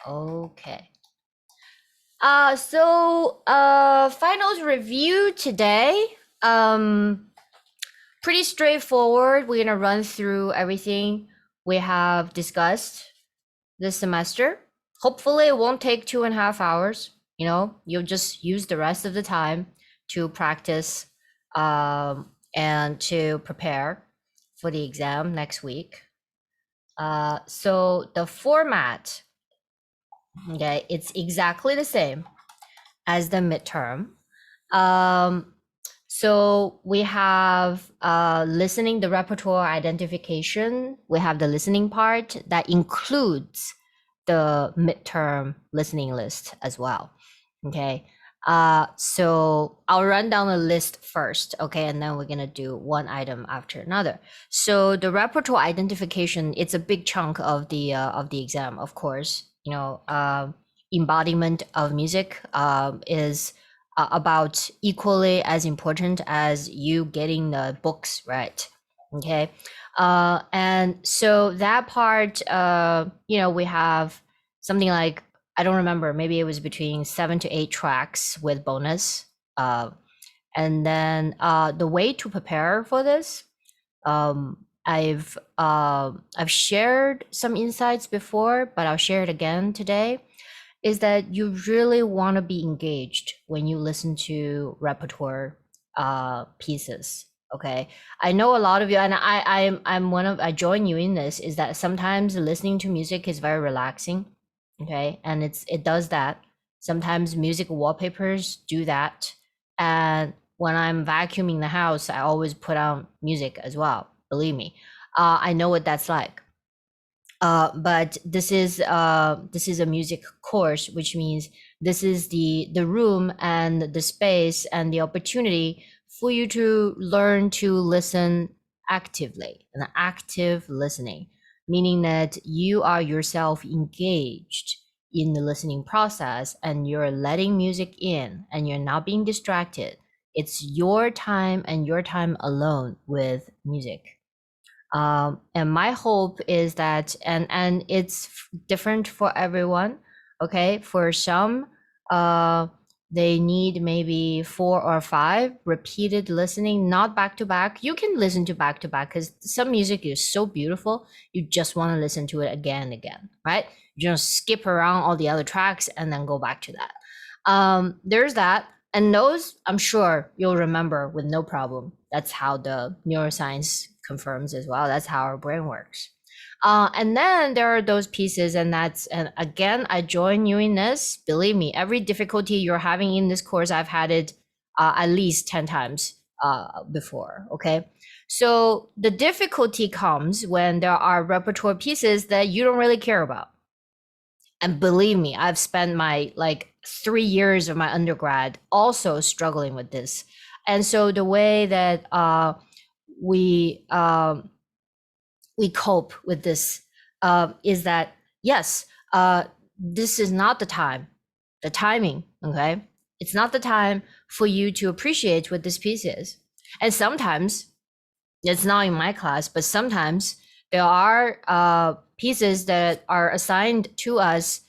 Okay. Finals review today. Pretty straightforward. We're gonna run through everything we have discussed this semester. Hopefully it won't take 2.5 hours. You'll just use the rest of the time to practice and to prepare for the exam next week. So the format, okay, it's exactly the same as the midterm. Um, so we have listening, the repertoire identification. We have the listening part that includes the midterm listening list as well. Okay. So I'll run down the list first, okay, and then we're gonna do one item after another. So the repertoire identification, it's a big chunk of the exam, of course. Embodiment of music is about equally as important as you getting the books right. Okay. And so that part, we have something like, I don't remember, maybe it was between 7 to 8 tracks with bonus. And then the way to prepare for this, I've shared some insights before, but I'll share it again today, is that you really want to be engaged when you listen to repertoire pieces. Okay, I know a lot of you, and I join you in this, is that sometimes listening to music is very relaxing. Okay, and it does that. Sometimes music wallpapers do that, and when I'm vacuuming the house, I always put on music as well. Believe me, I know what that's like. But this is a music course, which means this is the room and the space and the opportunity for you to learn to listen actively, and active listening, meaning that you are yourself engaged in the listening process and you're letting music in and you're not being distracted. It's your time and your time alone with music. And my hope is that, and it's different for everyone. Okay, for some, they need maybe 4 or 5 repeated listening, not back to back. You can listen to back because some music is so beautiful, you just want to listen to it again and again, right? You just skip around all the other tracks and then go back to that. There's that. And those, I'm sure you'll remember with no problem. That's how the neuroscience confirms as well. That's how our brain works. And then there are those pieces, and again, I join you in this. Believe me, every difficulty you're having in this course, I've had it at least 10 times before. Okay. So the difficulty comes when there are repertoire pieces that you don't really care about. And believe me, I've spent my 3 years of my undergrad also struggling with this. And so the way that we we cope with this is that, yes, this is not the timing, okay? It's not the time for you to appreciate what this piece is. And sometimes, it's not in my class, but sometimes there are pieces that are assigned to us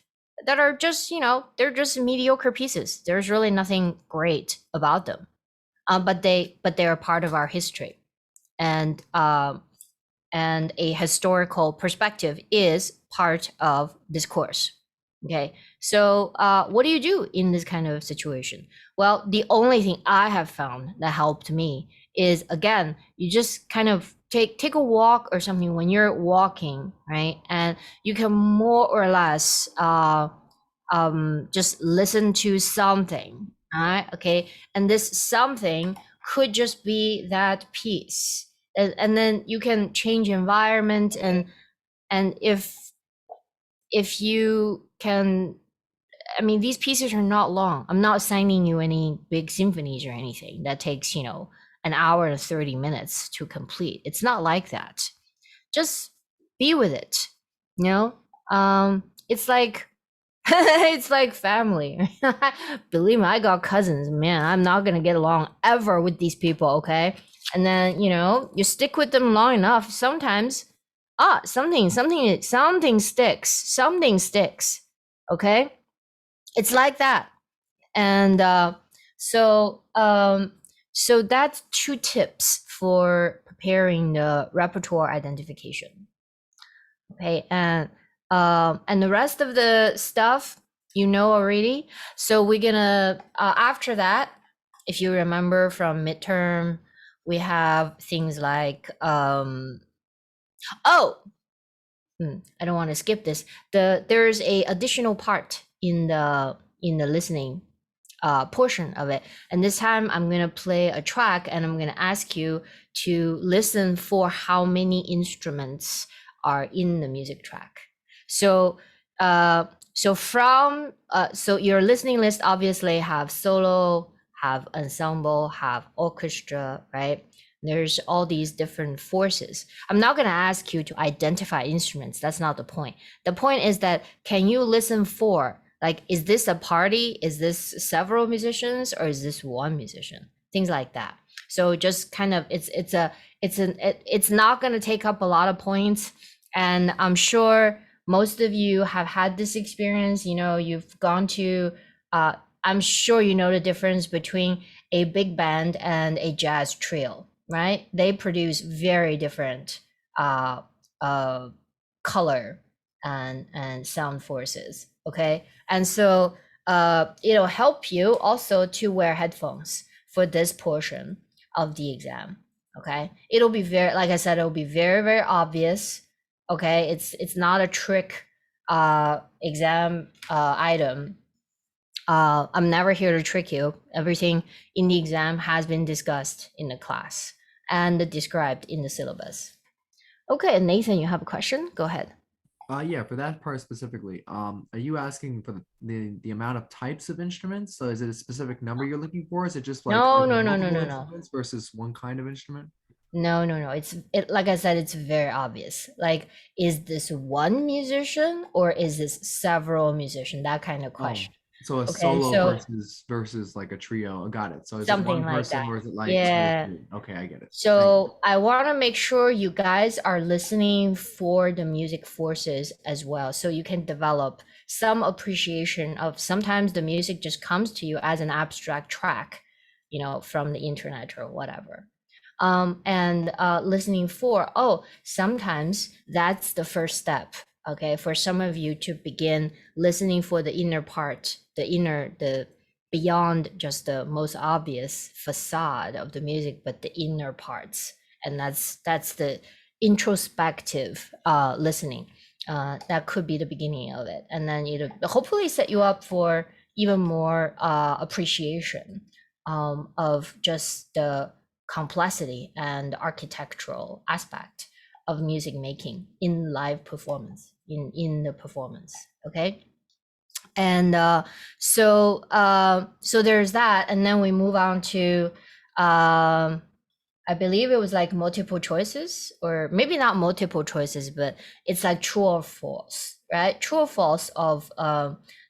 that are just, they're just mediocre pieces. There's really nothing great about them. But they are part of our history. And a historical perspective is part of this course. Okay, so what do you do in this kind of situation? Well, the only thing I have found that helped me is, again, you just kind of take a walk or something when you're walking, right? And you can more or less just listen to something, all right? Okay, and this something could just be that piece, and then you can change environment, and if you can, I mean, these pieces are not long. I'm not assigning you any big symphonies or anything that takes, an hour to 30 minutes to complete. It's not like that. Just be with it. It's like it's like family. Believe me, I got cousins, man. I'm not gonna get along ever with these people, okay? And then, you stick with them long enough. Sometimes, something sticks. Something sticks. Okay, it's like that. And so so that's 2 tips for preparing the repertoire identification. Okay, and the rest of the stuff you know already. So we're gonna after that, if you remember from midterm, we have things like oh, I don't want to skip this. There's a additional part in the listening portion of it, and this time I'm gonna play a track, and I'm gonna ask you to listen for how many instruments are in the music track. So so your listening list obviously have solo, have ensemble, have orchestra, right? There's all these different forces. I'm not going to ask you to identify instruments. That's not the point. The point is that can you listen for, like, is this a party? Is this several musicians, or is this one musician? Things like that. So just kind of it's not going to take up a lot of points, and I'm sure most of you have had this experience. You know, you've gone to I'm sure you know the difference between a big band and a jazz trio, right? They produce very different uh, uh, color and sound forces. Okay, and so it'll help you also to wear headphones for this portion of the exam. Okay, it'll be very, like I said, it'll be very obvious. Okay, it's not a trick exam item. I'm never here to trick you. Everything in the exam has been discussed in the class and described in the syllabus. Okay, Nathan, you have a question? Go ahead. Yeah, for that part specifically, are you asking for the amount of types of instruments? So is it a specific number you're looking for? Is it just like are No, there no, no, no, multiple no, no. instruments versus one kind of instrument? No, no, no. It like I said, it's very obvious. Like, is this one musician or is this several musician? That kind of Oh, question. so a Okay, solo so versus like a trio. Got it. So is it something one like person that. or is it like two or Yeah. three? Okay, I get it. Thank you. So I want to make sure you guys are listening for the music forces as well, so you can develop some appreciation of sometimes the music just comes to you as an abstract track, you know, from the internet or whatever. And listening for, oh, sometimes that's the first step. Okay, for some of you to begin listening for the inner part, the beyond just the most obvious facade of the music, but the inner parts. And that's the introspective listening. That could be the beginning of it. And then it'll hopefully set you up for even more appreciation of just the complexity and architectural aspect of music making in live performance, in the performance. Okay, and so there's that, and then we move on to I believe it was like multiple choices, or maybe not multiple choices, but it's like true or false, right? True or false of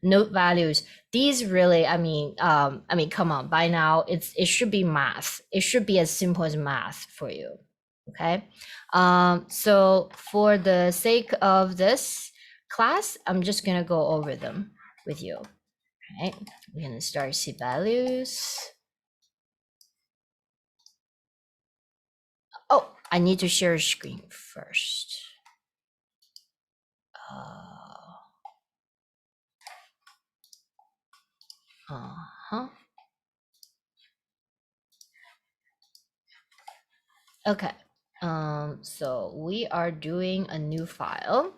note values. These really, I mean, come on, by now it should be math. It should be as simple as math for you. Okay. So for the sake of this class, I'm just gonna go over them with you. Right, we're gonna start C values. Oh, I need to share a screen first. Uh-huh. Okay. So we are doing a new file.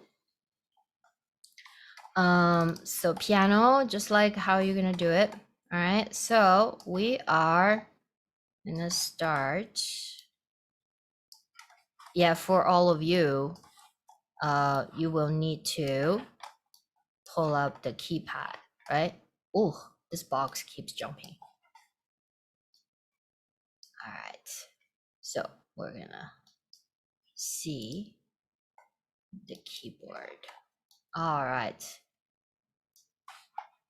So piano, just like how you're gonna do it. All right. So we are gonna start. Yeah, for all of you, you will need to pull up the keypad, right? Oh, this box keeps jumping. All right. So we're gonna see the keyboard. All right.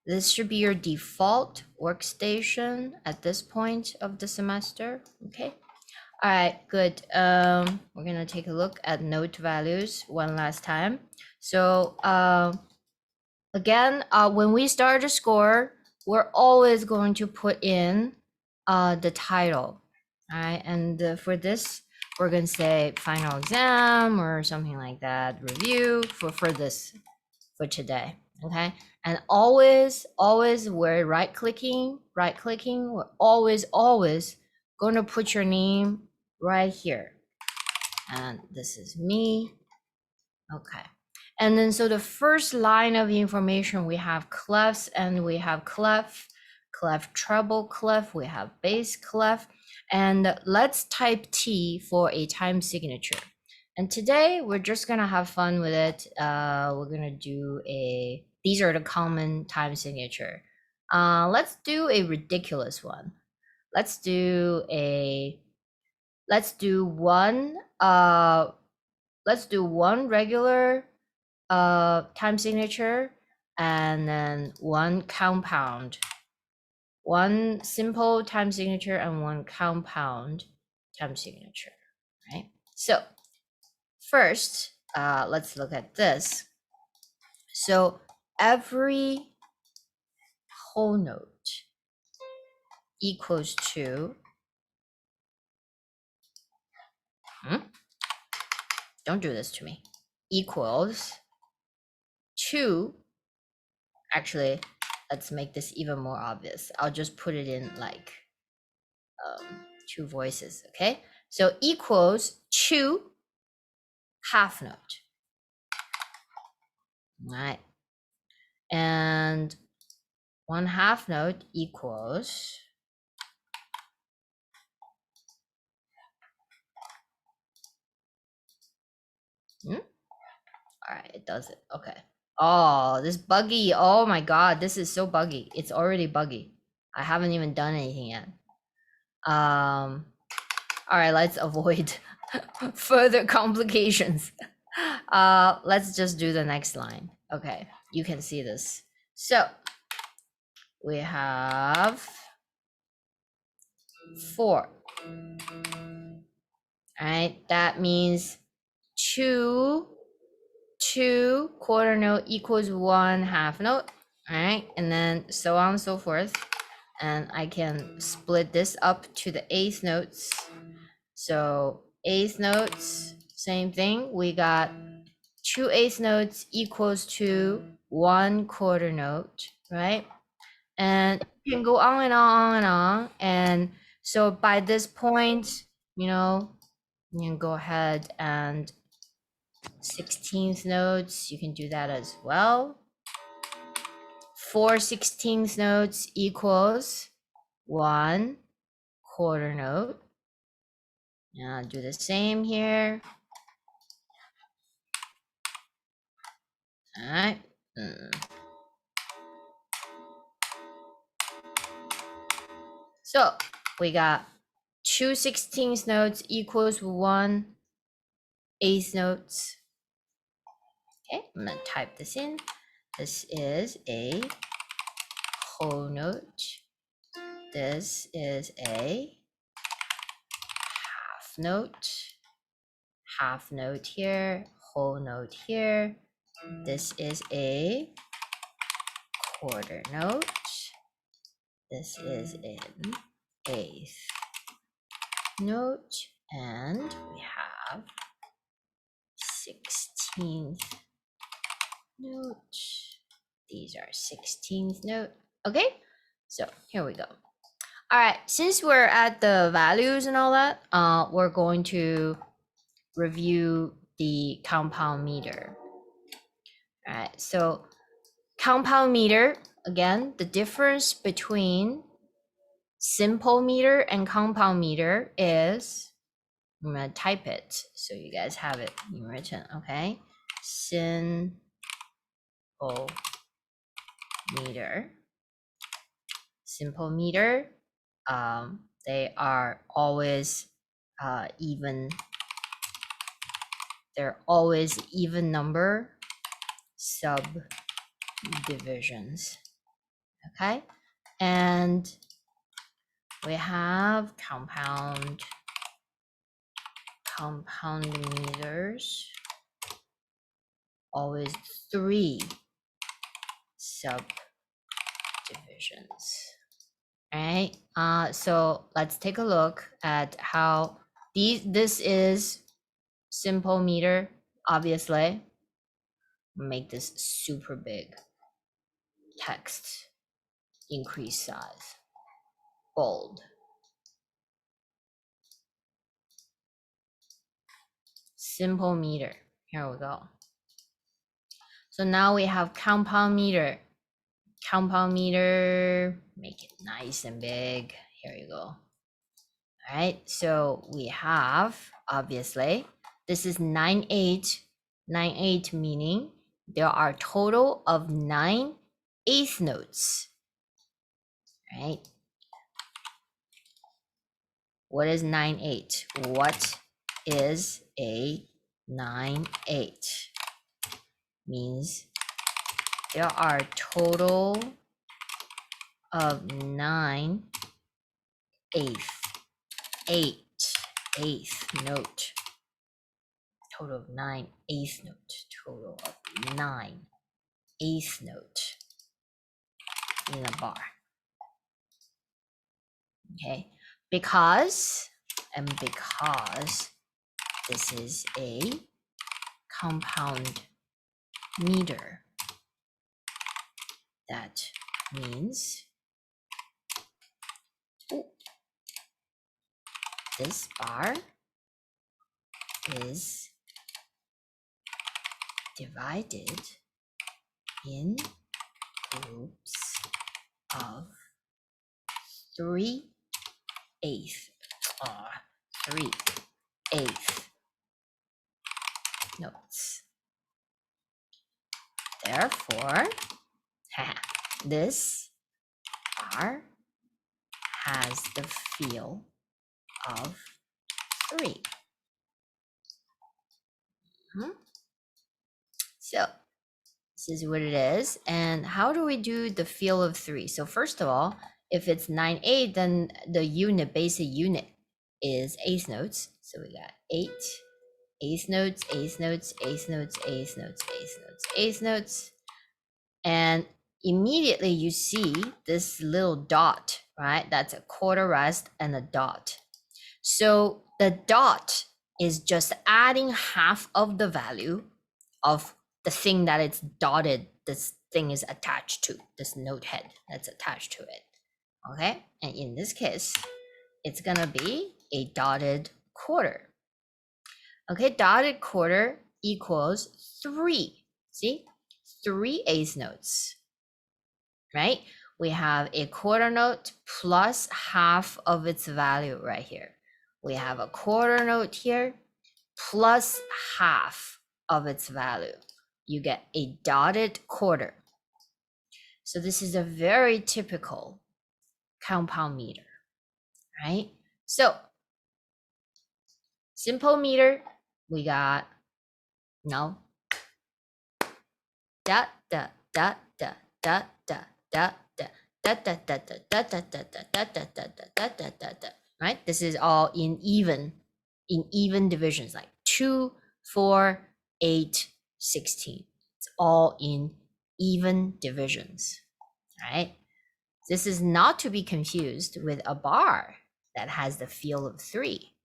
This should be your default workstation at this point of the semester. Okay. All right, good. We're gonna take a look at note values one last time. So again, when we start a score, we're always going to put in the title, right? And for this, we're going to say final exam or something like that, review for this, for today, okay? And always we're right clicking, we're always going to put your name right here. And this is me, okay. And then so the first line of information, we have clefs and we have clef, treble clef, we have bass clef. And let's type T for a time signature. And today we're just gonna have fun with it. We're gonna do these are the common time signature. Let's do a ridiculous one. Let's do one regular time signature and then one compound, one simple time signature and one compound time signature, right? So first, let's look at this. So every whole note equals to, don't do this to me, equals to, actually, let's make this even more obvious. I'll just put it in like 2 voices, okay? So equals to half note, all right? And 1 half note equals all right, it does it, okay. Oh, this buggy, oh my God, this is so buggy. It's already buggy. I haven't even done anything yet. All right, let's avoid further complications. Let's just do the next line. Okay, you can see this. So we have 4. All right, that means 2 quarter note equals 1 half note. All right, and then so on and so forth. And I can split this up to the 8th notes. So 8th notes, same thing. We got 2 8th notes equals to 1 quarter note, right? And you can go on and on and on. And so by this point, you know, you can go ahead and 16th notes, you can do that as well. 4 16th notes equals 1 quarter note. And I'll do the same here. All right. So we got 2 16th notes equals 1 8th notes. Okay, I'm gonna type this in. This is a whole note. This is a half note here, whole note here. This is a quarter note. This is an 8th note, and we have 16th note. These are 16th note. Okay, so here we go. All right, since we're at the values and all that, we're going to review the compound meter. All right, so compound meter, again, the difference between simple meter and compound meter is, I'm gonna type it so you guys have it written, okay? Simple meter. Simple meter, they are always even. They're always even number subdivisions, okay? And we have compound meters, always 3 subdivisions. All right, so let's take a look at how this is simple meter, obviously. Make this super big. Text, increase size, bold. Simple meter, here we go. So now we have compound meter. Compound meter, make it nice and big. Here you go. All right, so we have, obviously, this is 9/8. 9/8 meaning there are total of 9 eighth notes. Right? What is 9/8? What is a 9/8? Means there are total of 9 eighth note. Total of 9 eighth note. Total of 9 eighth note in a bar. Okay, because this is a compound meter, that means this bar is divided in groups of 3/8 notes. Therefore, this bar has the feel of 3. So this is what it is. And how do we do the feel of 3? So first of all, if it's 9/8, then the basic unit is eighth notes. So we got 8 eighth notes, eighth notes, eighth notes, eighth notes, eighth notes, eighth notes. And immediately you see this little dot, right? That's a quarter rest and a dot. So the dot is just adding half of the value of the thing that it's dotted, this thing is attached to, this note head that's attached to it. Okay, and in this case, it's gonna be a dotted quarter. Okay, dotted quarter equals 3. See, 3 eighth notes, right? We have a quarter note plus half of its value right here. We have a quarter note here plus half of its value. You get a dotted quarter. So this is a very typical compound meter, right? So simple meter, we got no dot dot dot dot dot dot dot dot dot dot dot dot dot dot dot dot, right? This is all in even divisions, like 2, 4, 8, 16. It's all in even divisions, right? This is not to be confused with a bar that has the feel of 3,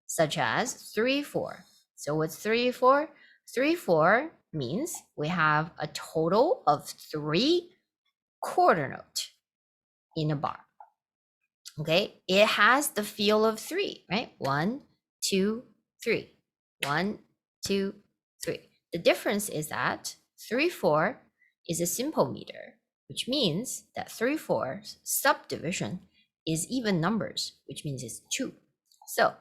such as 3/4. So what's 3/4? 3/4 means we have a total of 3 quarter note in a bar. Okay, it has the feel of 3, right? 1, 2, 3. 1, 2, 3. The difference is that 3/4 is a simple meter, which means that 3/4 subdivision is even numbers, which means it's 2. So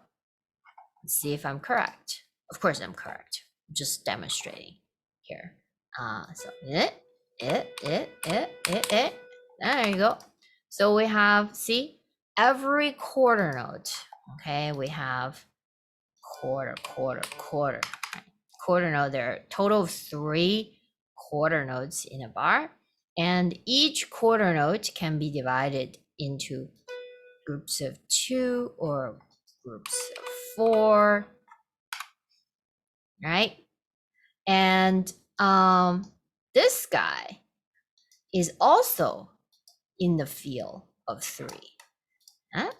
let's see if I'm correct. Of course I'm correct. I'm just demonstrating here. So there you go. So we have, see, every quarter note. Okay, we have quarter. Quarter note, there are total of 3 quarter notes in a bar, and each quarter note can be divided into groups of 2 or groups of 4, right? And this guy, is also in the field of 3. Huh?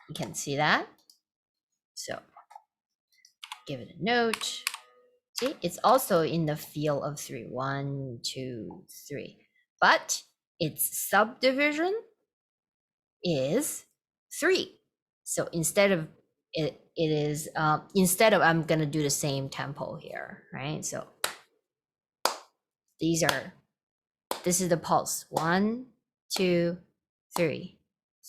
You can see that. So give it a note. See, it's also in the field of 3. 1, 2, 3. But its subdivision is 3. So instead of instead of, I'm gonna do the same tempo here, right? So this is the pulse. 1, 2, 3.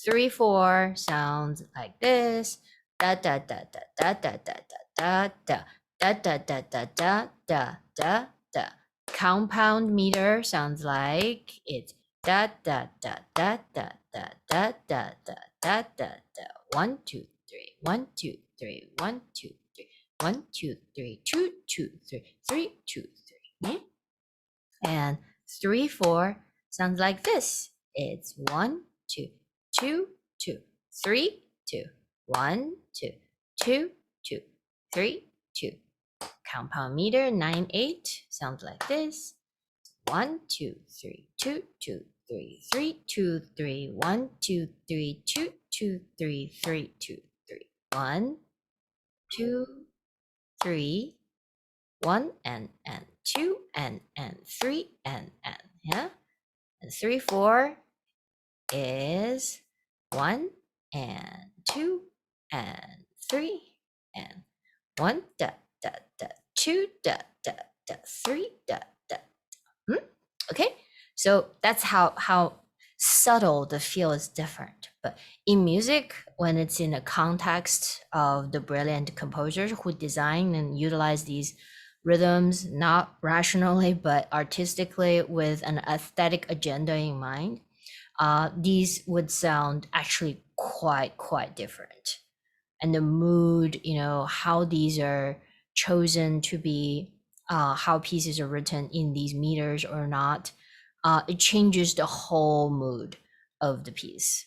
3, 4 sounds like this. Da da da da da da da da da da da da da da da da. Compound meter sounds like it's da da da da da da da da da da da da. 1, 2, 3. 1, 2, 3. 1, 2, 3. 1, 2, 3. 2, 2, 3. 3, 2, 3. And 3, 4 sounds like this. It's 1, 2, 2, 2, 3, 2, 1, 2, 2, 2, 3, 2. Compound meter 9, 8 sounds like this. 1, 2, 3, 2, 2, 3, 3, 2, 3, 1, 2, 3, 2, 2, 3, 3, 2, 3, 1, 2, 3, 1 and 2 and 3 and yeah. And 3, 4 is 1 and 2 and 3 and 1 da da da 2 da da da 3 da da. Okay, so that's how subtle the feel is different. But in music, when it's in a context of the brilliant composers who design and utilize these rhythms, not rationally but artistically with an aesthetic agenda in mind, these would sound actually quite different. And the mood, how these are chosen to be, how pieces are written in these meters or not, it changes the whole mood of the piece.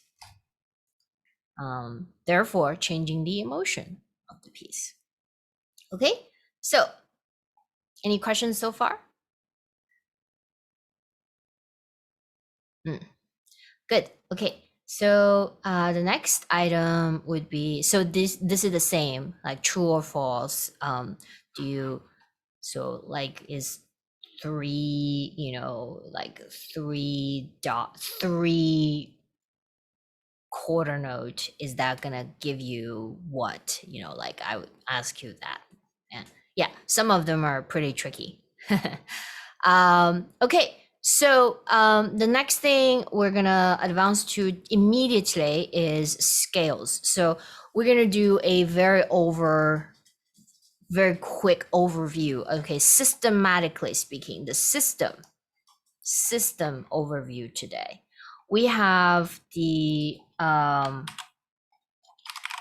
Therefore, changing the emotion of the piece. Okay, so any questions so far? Good. Okay. So the next item would be, so this is the same, like true or false. Do you, so like is 3, like 3 quarter note, is that gonna give you what? Like I would ask you that. And yeah, some of them are pretty tricky. Okay, so the next thing we're gonna advance to immediately is scales. So we're gonna do a very quick overview. Okay, systematically speaking, the system overview today. We have the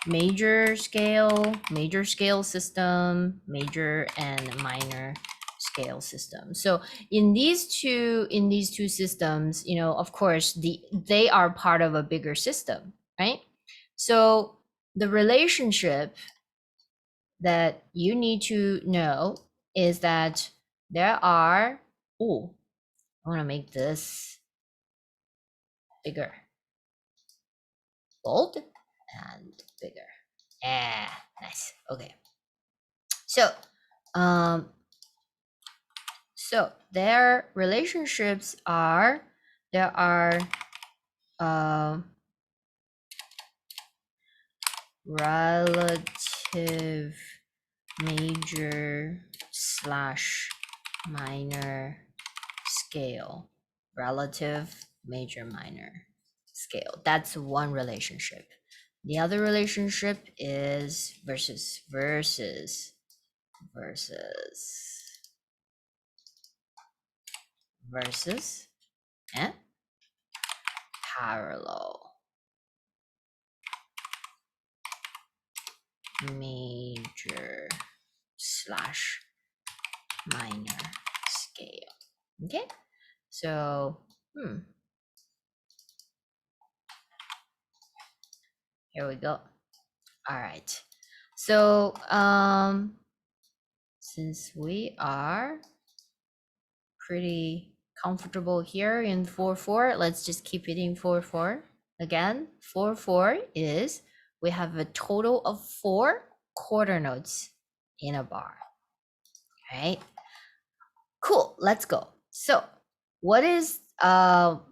major scale system, major and minor scale system. So in these two systems, of course, they are part of a bigger system, right? So the relationship that you need to know is that there are, oh, I want to make this bigger, bold and bigger. Nice. Okay. So so their relationships are, there are relative major / minor scale, relative major minor scale. That's one relationship. The other relationship is versus and parallel major / minor scale. Okay, so here we go. All right, so since we are pretty comfortable here in 4/4. Let's just keep it in 4/4. Again, 4/4 is we have a total of 4 quarter notes in a bar. Right? Cool. Let's go. So, what is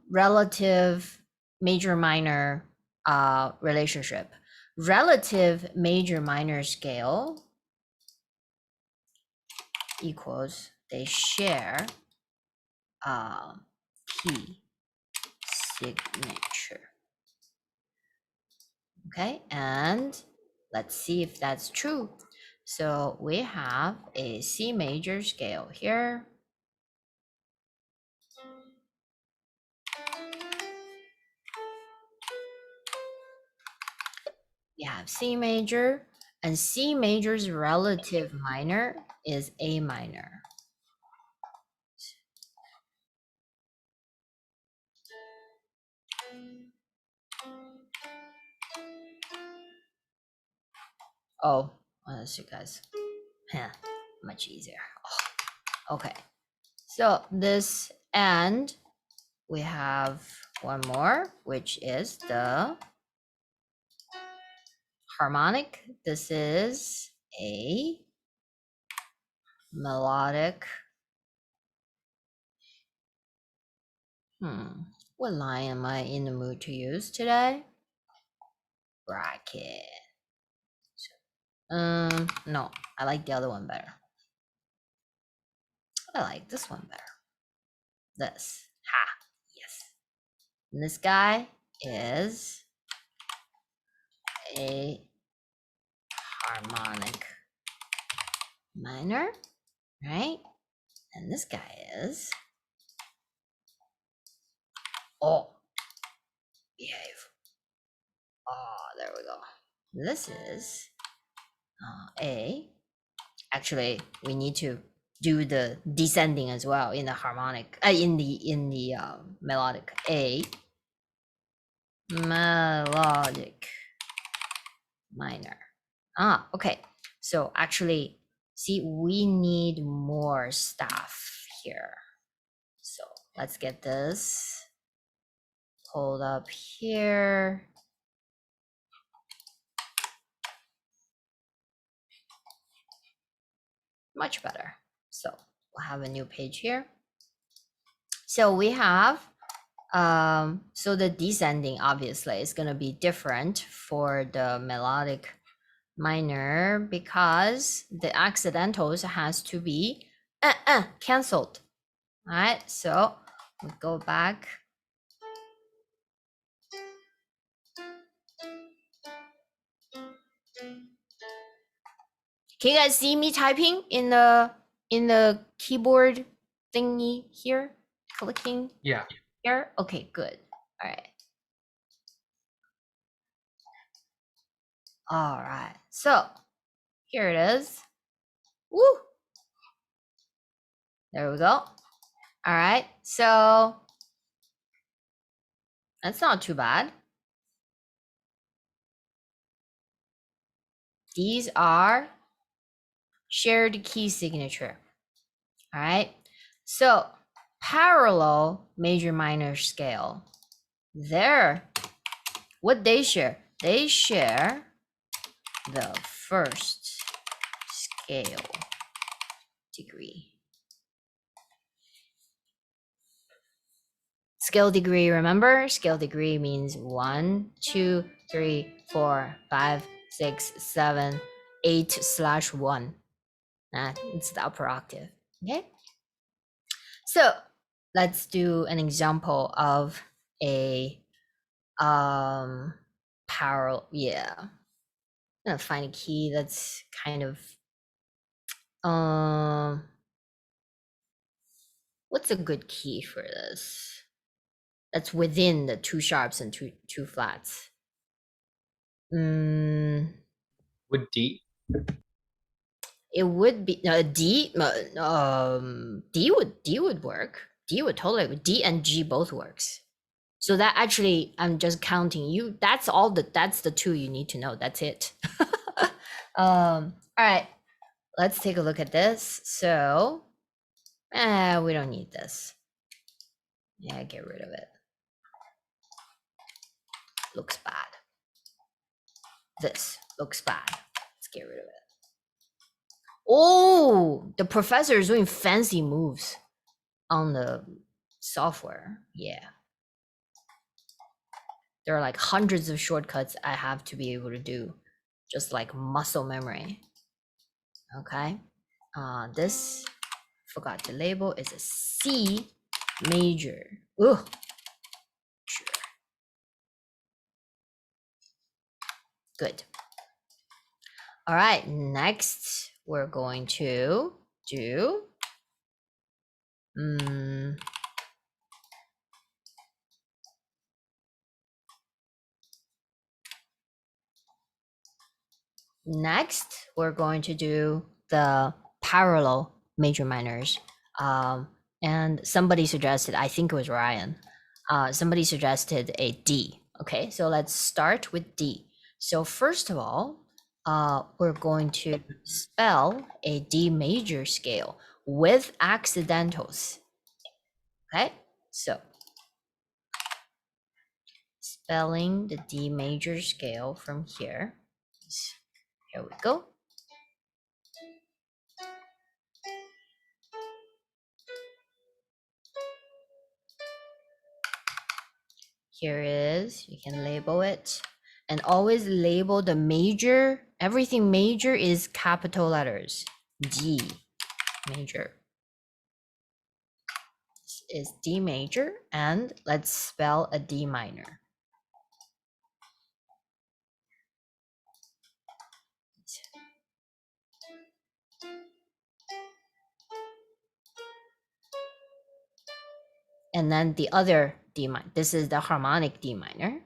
relative major minor relationship? Relative major minor scale equals they share key signature. Okay, and let's see if that's true. So we have a C major scale here. We have C major, and C major's relative minor is A minor. Oh, let's see, guys. Much easier. Oh, okay, so this, and we have one more, which is the harmonic. This is a melodic. What line am I in the mood to use today? Bracket. No, I like the other one better. I like this one better. This. Ha, yes. And this guy is a harmonic minor, right? And this guy is, oh, behave. Oh, there we go. This is actually we need to do the descending as well in the harmonic, in the melodic. A melodic minor. Okay. So actually, see, we need more stuff here. So let's get this pulled up here. Much better. So we'll have a new page here. So we have, so the descending obviously is going to be different for the melodic minor because the accidentals has to be canceled. All right, so we go back. Can you guys see me typing in the keyboard thingy here? Clicking? Yeah. Here? Okay, good. All right. All right. So here it is. Woo! There we go. All right. So that's not too bad. These are shared key signature. All right. So parallel major minor scale. What they share? They share the first scale degree. Scale degree, remember? Scale degree means 1, 2, 3, 4, 5, 6, 7, 8/1. It's the upper octave. Okay. So let's do an example of a parallel. Yeah. I'm gonna find a key that's kind of what's a good key for this? That's within the 2 sharps and two flats. Would D? It would be D. D would work. D would totally. D and G both works. So that actually, I'm just counting you. That's the 2 you need to know. That's it. All right. Let's take a look at this. So, we don't need this. Yeah, get rid of it. Looks bad. This looks bad. Let's get rid of it. Oh, the professor is doing fancy moves on the software. Yeah. There are like hundreds of shortcuts I have to be able to do, just like muscle memory. Okay. This, forgot to label, is a C major. Ugh. Sure. Good. All right, next we're going to do next we're going to do the parallel major minors. And somebody suggested, I think it was Ryan, somebody suggested a D. Okay, so let's start with D. So first of all, we're going to spell a D major scale with accidentals. Okay, so spelling the D major scale from here. Here we go. Here is, you can label it, and always label the major. Everything major is capital letters. D major. This is D major, and let's spell a D minor. And then the other D minor. This is the harmonic D minor.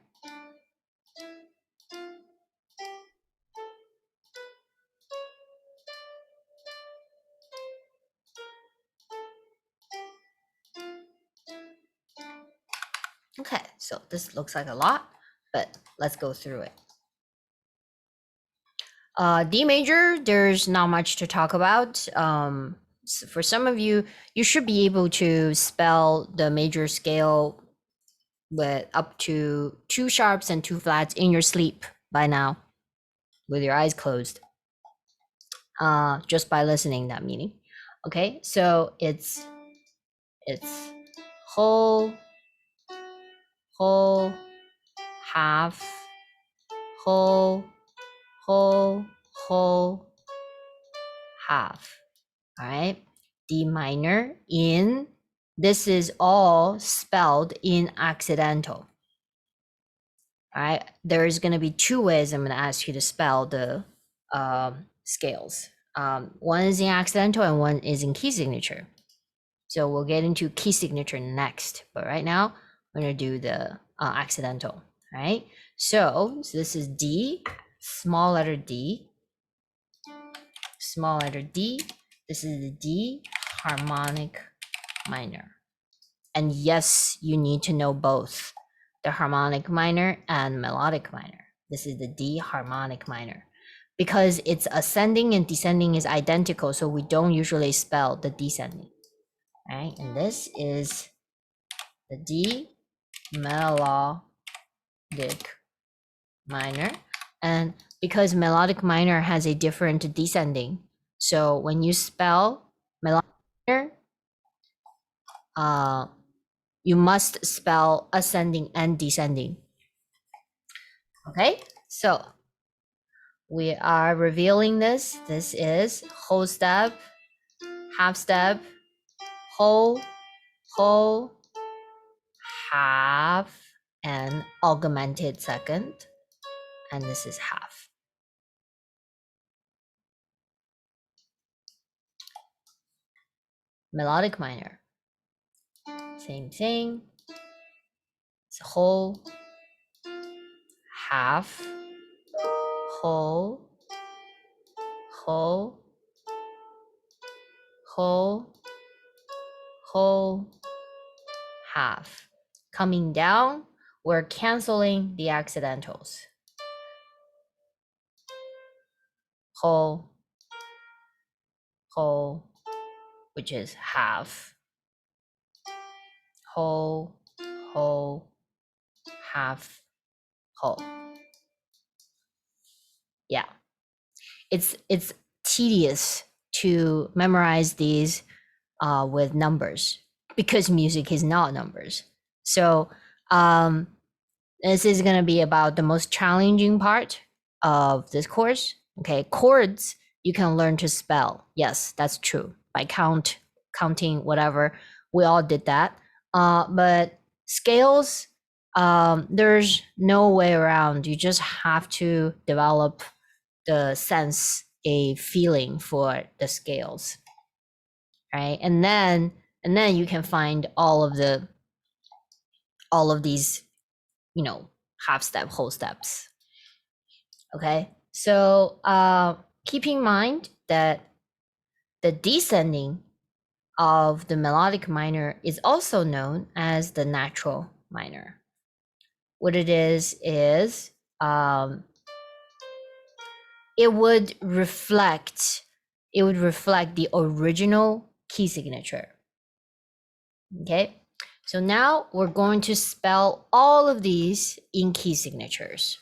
Okay, so this looks like a lot, but let's go through it. D major, there's not much to talk about. For some of you, you should be able to spell the major scale with up to 2 sharps and 2 flats in your sleep by now, with your eyes closed, just by listening that meaning. Okay, so it's whole, half, whole, half. All right, D minor in, this is all spelled in accidental. All right, there's going to be 2 ways I'm going to ask you to spell the scales. One is in accidental and one is in key signature. So we'll get into key signature next, but right now we're going to do the accidental. All right, so this is D, small letter D, small letter D. This is the D harmonic minor. And yes, you need to know both the harmonic minor and melodic minor. This is the D harmonic minor because it's ascending and descending is identical. So we don't usually spell the descending, right? And this is the D melodic minor. And because melodic minor has a different descending, so when you spell melodic minor, you must spell ascending and descending. Okay, so we are revealing this. This is whole step, half step, whole, half, and augmented second. And this is half. Melodic minor. Same thing. It's whole, half, whole, half. Coming down, we're canceling the accidentals. Whole, which is half, whole, whole, half, whole. Yeah, it's tedious to memorize these with numbers because music is not numbers. So this is going to be about the most challenging part of this course. Okay, chords you can learn to spell. Yes, that's true. By counting, whatever. We all did that. But scales, there's no way around. You just have to develop the sense, a feeling for the scales, right? And then you can find all of these, you know, half step, whole steps. Okay, so keep in mind that the descending of the melodic minor is also known as the natural minor. What it is it would reflect the original key signature. Okay, so now we're going to spell all of these in key signatures.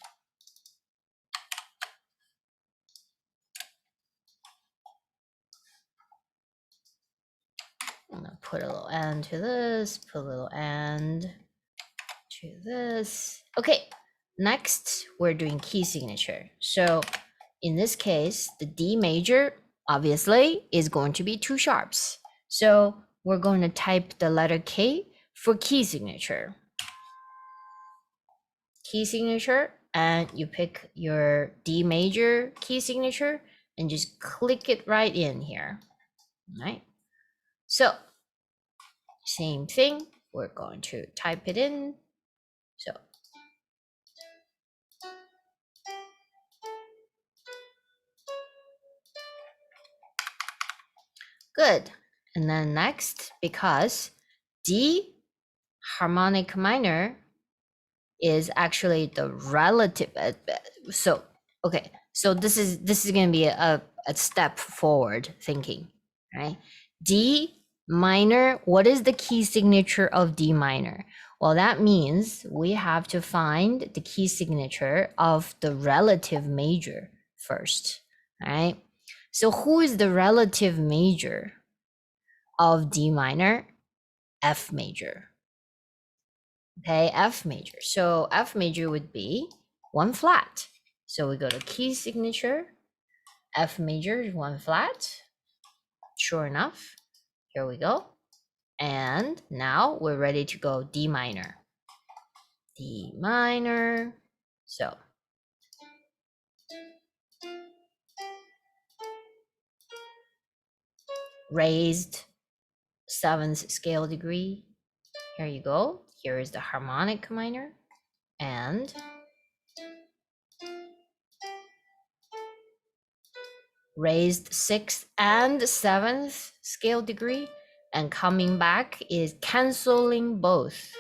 I'm gonna put a little end to this, put a little end to this. Okay, next we're doing key signature. So in this case, the D major obviously is going to be 2 sharps. So we're going to type the letter K for key signature. Key signature, and you pick your D major key signature and just click it right in here. All right. So same thing, we're going to type it in. So good. And then next, because D harmonic minor is actually the relative. So okay, so this is going to be a step forward thinking, right? D minor, what is the key signature of D minor? Well, that means we have to find the key signature of the relative major first, right? So who is the relative major of D minor? F major. Okay, F major. So F major would be 1 flat. So we go to key signature, F major is 1 flat. Sure enough, here we go. And now we're ready to go D minor. D minor. So raised 7th scale degree. Here you go. Here is the harmonic minor and raised 6th and 7th scale degree, and coming back is canceling both.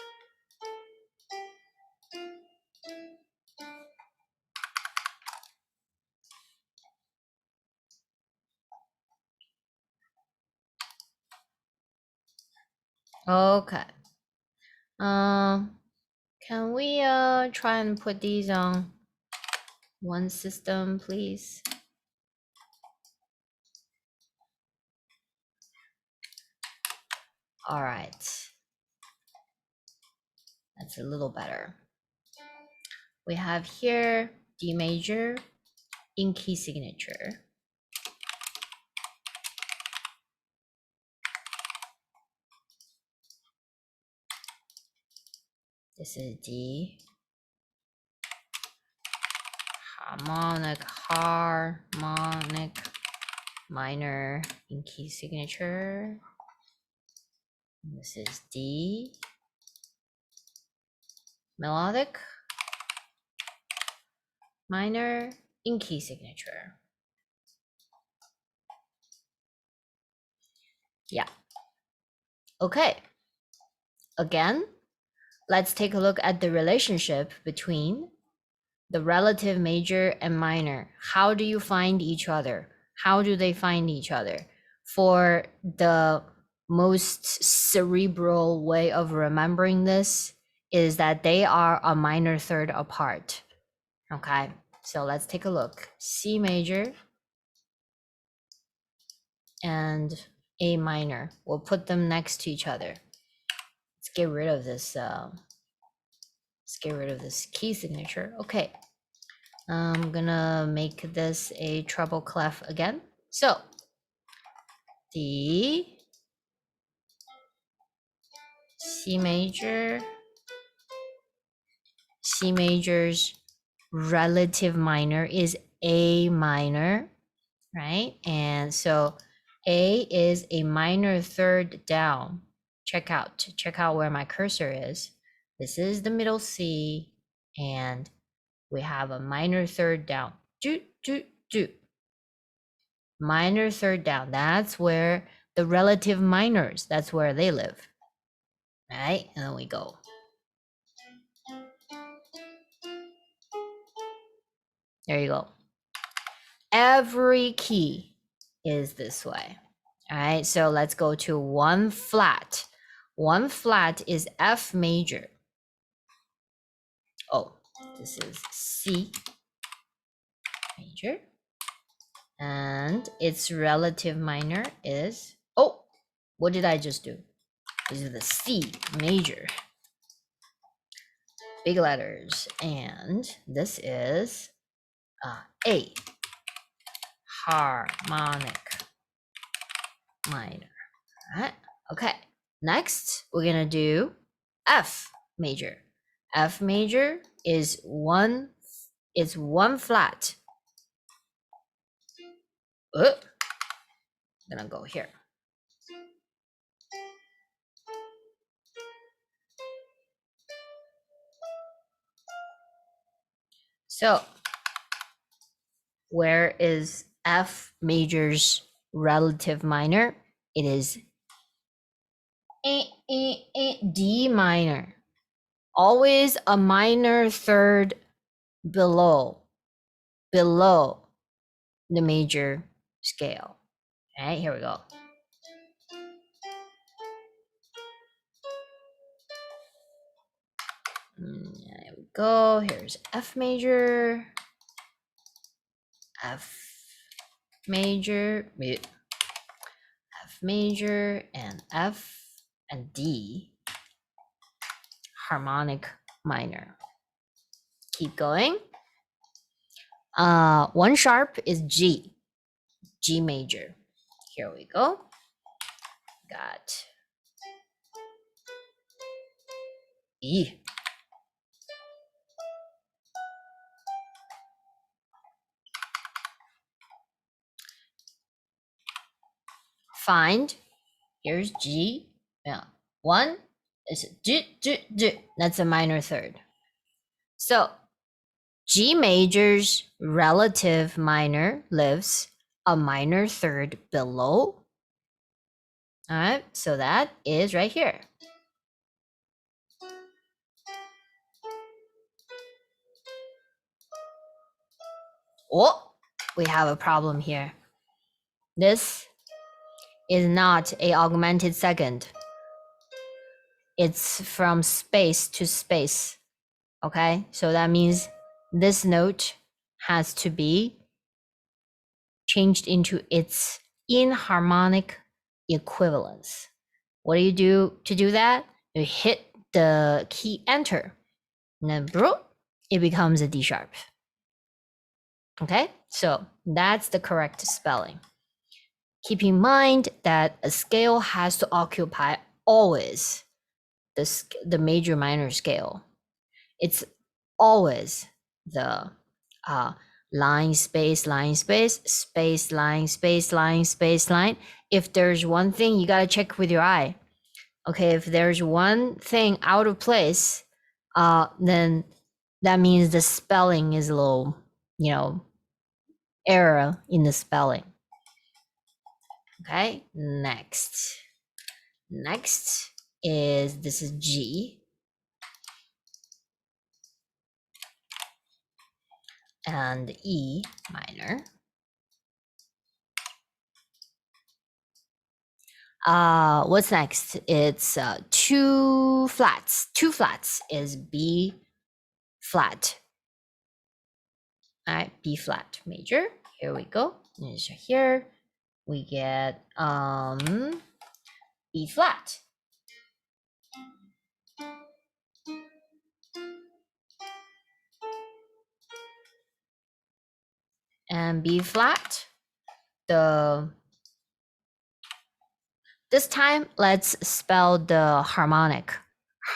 Okay. Can we try and put these on one system, please? All right. That's a little better. We have here D major in key signature. This is D. Harmonic minor in key signature. This is D. Melodic minor in key signature. Yeah. Okay. Again, let's take a look at the relationship between the relative major and minor. How do you find each other? How do they find each other? For the most cerebral way of remembering this is that they are a minor third apart. Okay, so let's take a look. C major and A minor. We'll put them next to each other. Let's get rid of this. Let's get rid of this key signature. Okay, I'm gonna make this a treble clef again. So the C major's relative minor is A minor, right? And so A is a minor third down. Check out where my cursor is. This is the middle C, and we have a minor third down. Do, do, do. Minor third down. That's where the relative minors, that's where they live. Right? And then we go. There you go. Every key is this way. All right, so let's go to one flat. One flat is F major. Oh, this is C major. And its relative minor is, oh, what did I just do? This is the C major. Big letters. And this is A, harmonic minor. All right, okay. Next, we're gonna do F major. F major is one flat. I'm gonna go here. So where is F major's relative minor? It is D minor. Always a minor third below the major scale. All right, here we go. There we go. Here's F major, F major, F major, and F and D, harmonic minor. Keep going. One sharp is G, G major. Here we go. Got E. Find, here's G. Yeah, one is G, G, G. That's a minor third. So G major's relative minor lives a minor third below. All right, so that is right here. Oh, we have a problem here. This is not a augmented second. It's from space to space. Okay, so that means this note has to be changed into its inharmonic equivalence. What do you do to do that? You hit the key enter, and then it becomes a D sharp. Okay, so that's the correct spelling. Keep in mind that a scale has to occupy always the major minor scale. It's always the line, space, line, space, space, line, space, line, space, line. If there's one thing, you got to check with your eye. Okay, if there's one thing out of place, then that means the spelling is a little, error in the spelling. Okay, next is, this is G. And E minor. What's next? It's two flats. Two flats is B flat. All right, B flat major. Here we go. And so here we get B flat. And B flat. This time let's spell the harmonic.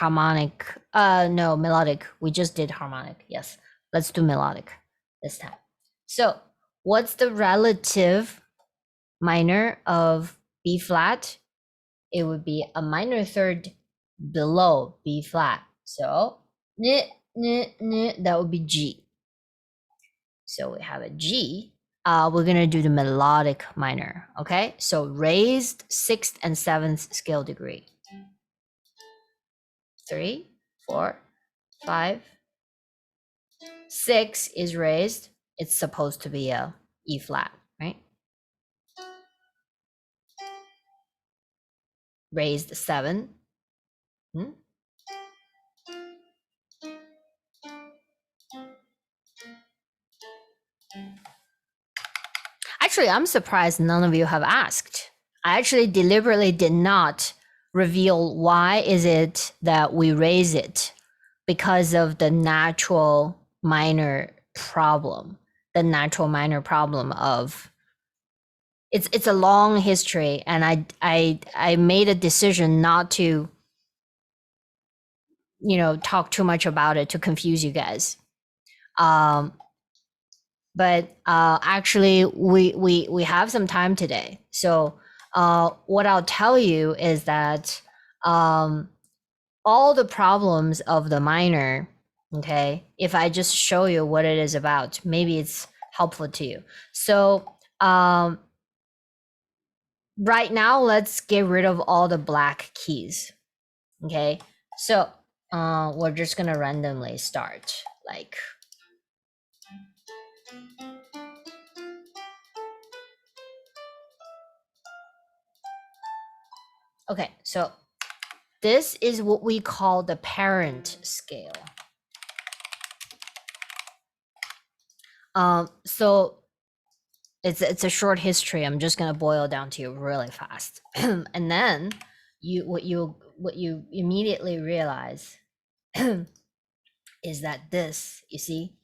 No, melodic. We just did harmonic. Yes, let's do melodic this time. So what's the relative minor of B flat? It would be a minor third below B flat. So that would be G. So we have a G. We're gonna do the melodic minor, okay? So raised 6th and 7th scale degree. 3, 4, 5, 6 is raised. It's supposed to be a E flat, right? Raised 7. Actually, I'm surprised none of you have asked. I actually deliberately did not reveal why is it that we raise it, because of the natural minor problem. The natural minor problem of it's a long history, and I made a decision not to, you know, talk too much about it to confuse you guys. But actually we have some time today. So what I'll tell you is that all the problems of the minor, okay, if I just show you what it is about, maybe it's helpful to you. So right now, let's get rid of all the black keys, okay? So we're just gonna randomly start, like, okay, so this is what we call the parent scale. So it's a short history. I'm just gonna boil down to you really fast, and then what you immediately realize is that this, you see,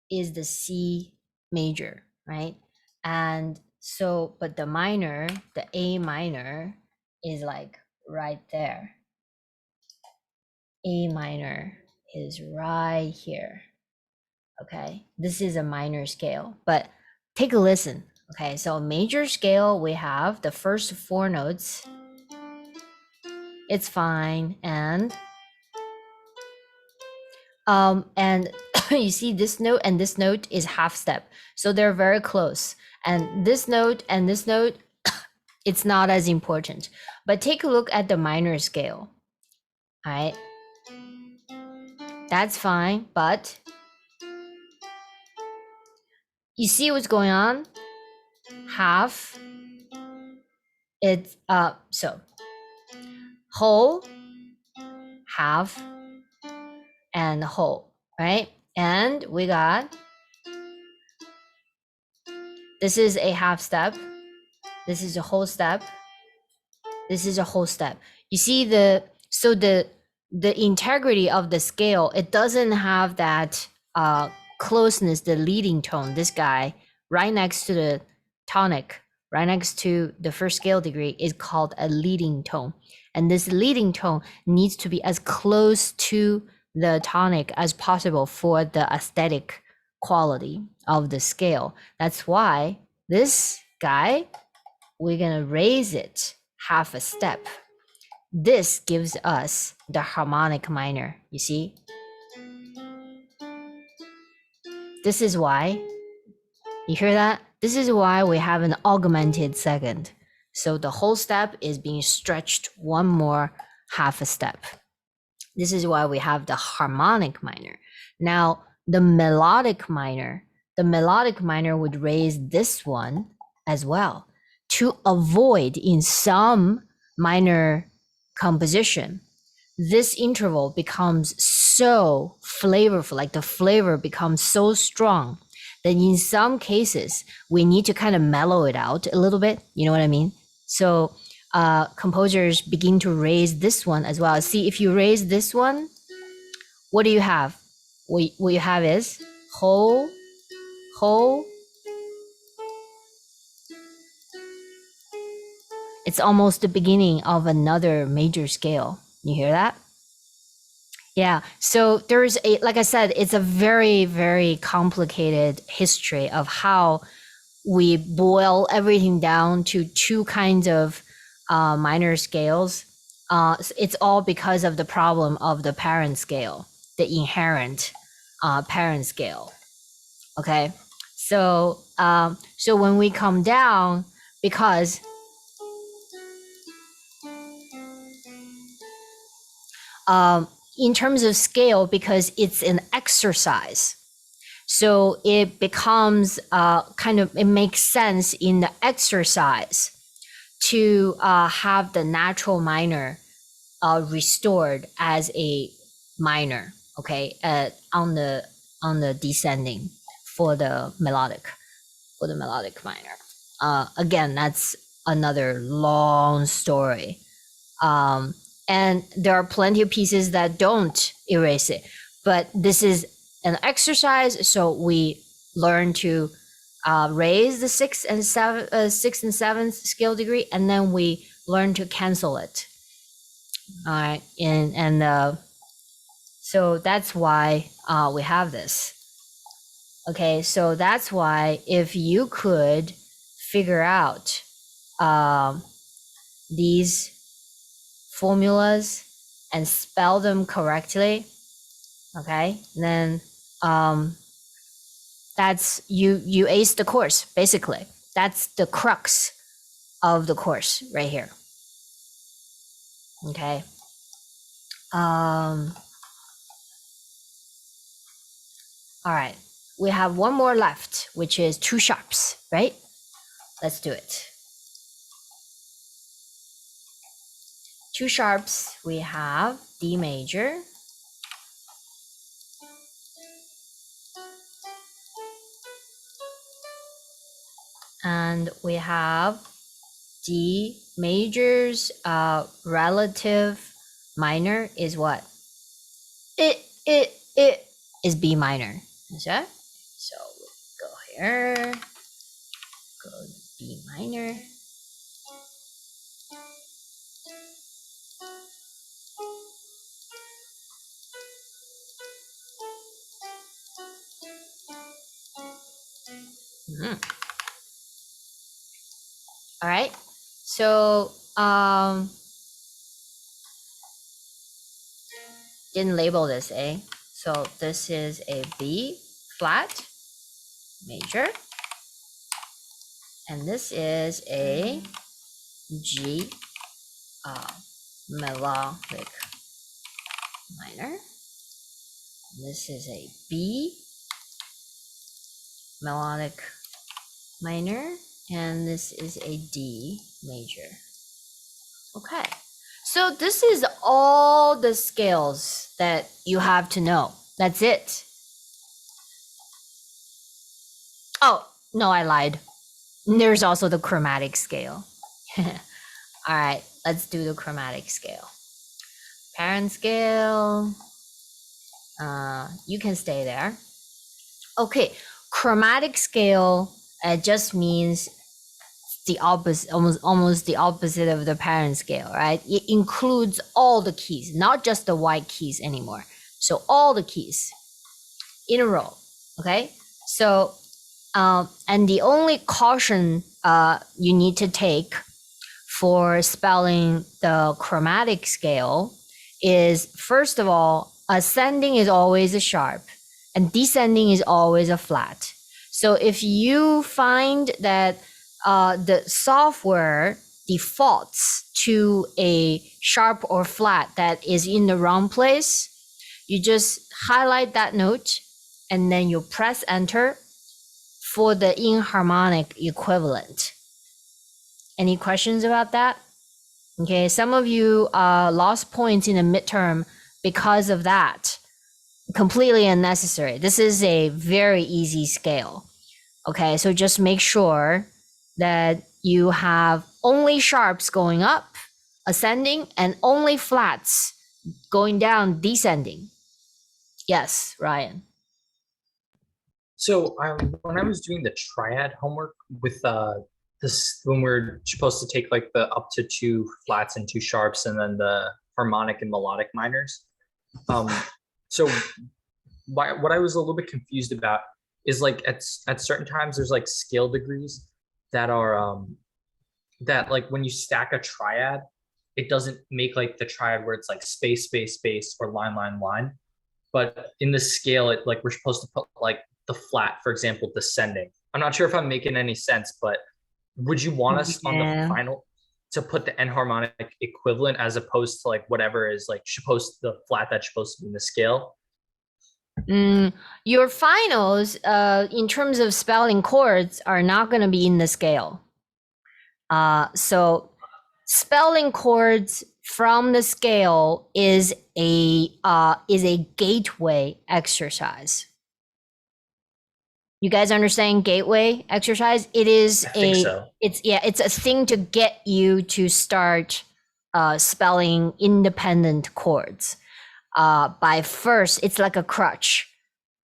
is the C major, right? And so, but the minor, the A minor, is like right there. A minor is right here. Okay, this is a minor scale, but take a listen. Okay, so major scale, we have the first 4 notes. It's fine, and you see this note and this note is half step, so they're very close. And this note, it's not as important. But take a look at the minor scale. All right, that's fine, but you see what's going on? Half, it's so whole, half, and whole, right? And we got, this is a half step, this is a whole step, this is a whole step. You see the integrity of the scale, it doesn't have that closeness, the leading tone, this guy right next to the tonic, right next to the first scale degree, is called a leading tone. And this leading tone needs to be as close to the tonic as possible for the aesthetic quality of the scale. That's why this guy, we're gonna raise it half a step. This gives us the harmonic minor, you see? This is why, you hear that? This is why we have an augmented second. So the whole step is being stretched one more half a step. This is why we have the harmonic minor. Now, the melodic minor would raise this one as well. to avoid in some minor composition, this interval becomes so flavorful, like the flavor becomes so strong that in some cases we need to kind of mellow it out a little bit. You know what I mean? So composers begin to raise this one as well. See, if you raise this one, what do you have? What you have is ho, ho. It's almost the beginning of another major scale. You hear that? Yeah. So there's a, like I said, it's a very, very complicated history of how we boil everything down to two kinds of minor scales. It's all because of the problem of the parent scale, the inherent parent scale. Okay. So so when we come down, because in terms of scale, because it's an exercise, so it becomes it makes sense in the exercise to have the natural minor restored as a minor, okay, on the descending for the melodic minor. Again, that's another long story. And there are plenty of pieces that don't erase it, but this is an exercise. So we learn to raise the sixth and seventh scale degree, and then we learn to cancel it. All right, and so that's why we have this. Okay, so that's why if you could figure out these formulas and spell them correctly, okay, then that's you ace the course. Basically, that's the crux of the course right here. Okay. All right, we have one more left, which is two sharps, right? Let's do it. Two sharps, we have D major, and we have D major's relative minor is what? It is B minor. Okay? So we go here, go B minor. All right, so didn't label this, eh? So this is a B flat major, and this is a G melodic minor. And this is a B melodic minor, and this is a D major. Okay, so this is all the scales that you have to know. That's it. Oh, no, I lied. There's also the chromatic scale. All right, let's do the chromatic scale. Parent scale, you can stay there. Okay, chromatic scale just means the opposite, almost the opposite of the parent scale, right? It includes all the keys, not just the white keys anymore. So all the keys in a row, okay? So, and the only caution you need to take for spelling the chromatic scale is, first of all, ascending is always a sharp and descending is always a flat. So if you find that the software defaults to a sharp or flat that is in the wrong place, you just highlight that note and then you press enter for the inharmonic equivalent. Any questions about that? Okay, some of you lost points in the midterm because of that. Completely unnecessary. This is a very easy scale. Okay, so just make sure that you have only sharps going up, ascending, and only flats going down, descending. Yes, Ryan. So when I was doing the triad homework with this, when we're supposed to take like the up to 2 flats and 2 sharps, and then the harmonic and melodic minors. So what I was a little bit confused about is like at certain times there's like scale degrees that are that like when you stack a triad, it doesn't make like the triad where it's like space, space, space, or line, line, line. But in the scale, it like we're supposed to put like the flat, for example, descending. I'm not sure if I'm making any sense, but would you want us on the Yeah. final to put the enharmonic equivalent as opposed to like whatever is like supposed the flat that's supposed to be in the scale? Your finals, in terms of spelling chords, are not going to be in the scale. So spelling chords from the scale is a gateway exercise. You guys understand gateway exercise? It is I think so. It's a thing to get you to start spelling independent chords. By first, it's like a crutch.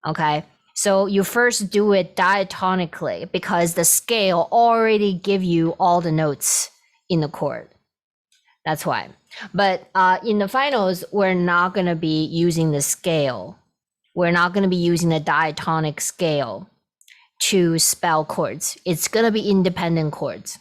Okay. So you first do it diatonically because the scale already give you all the notes in the chord. That's why. But in the finals, we're not going to be using the scale. We're not going to be using the diatonic scale to spell chords. It's going to be independent chords.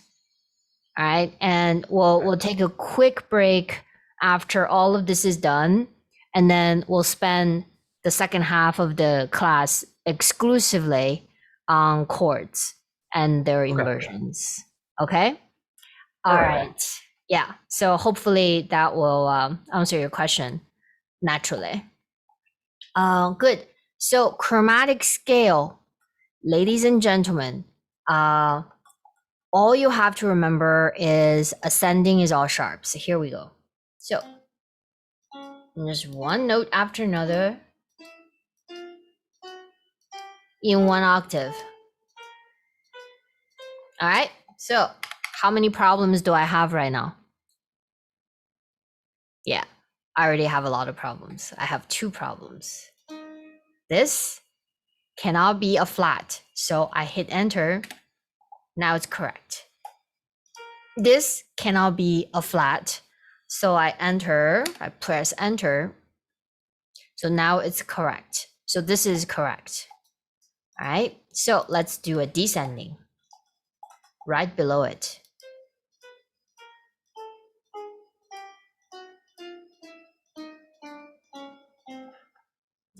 All right. And we'll take a quick break after all of this is done. And then we'll spend the second half of the class exclusively on chords and their inversions. Okay? All right. Yeah. So hopefully that will answer your question naturally. Good. So chromatic scale, ladies and gentlemen, all you have to remember is ascending is all sharp. So here we go. So just one note after another in one octave. All right. So how many problems do I have right now? Yeah, I already have a lot of problems. I have 2 problems. This cannot be a flat. So I hit enter. Now it's correct. This cannot be a flat. So I press enter. So now it's correct. So this is correct. All right. So let's do a descending right below it.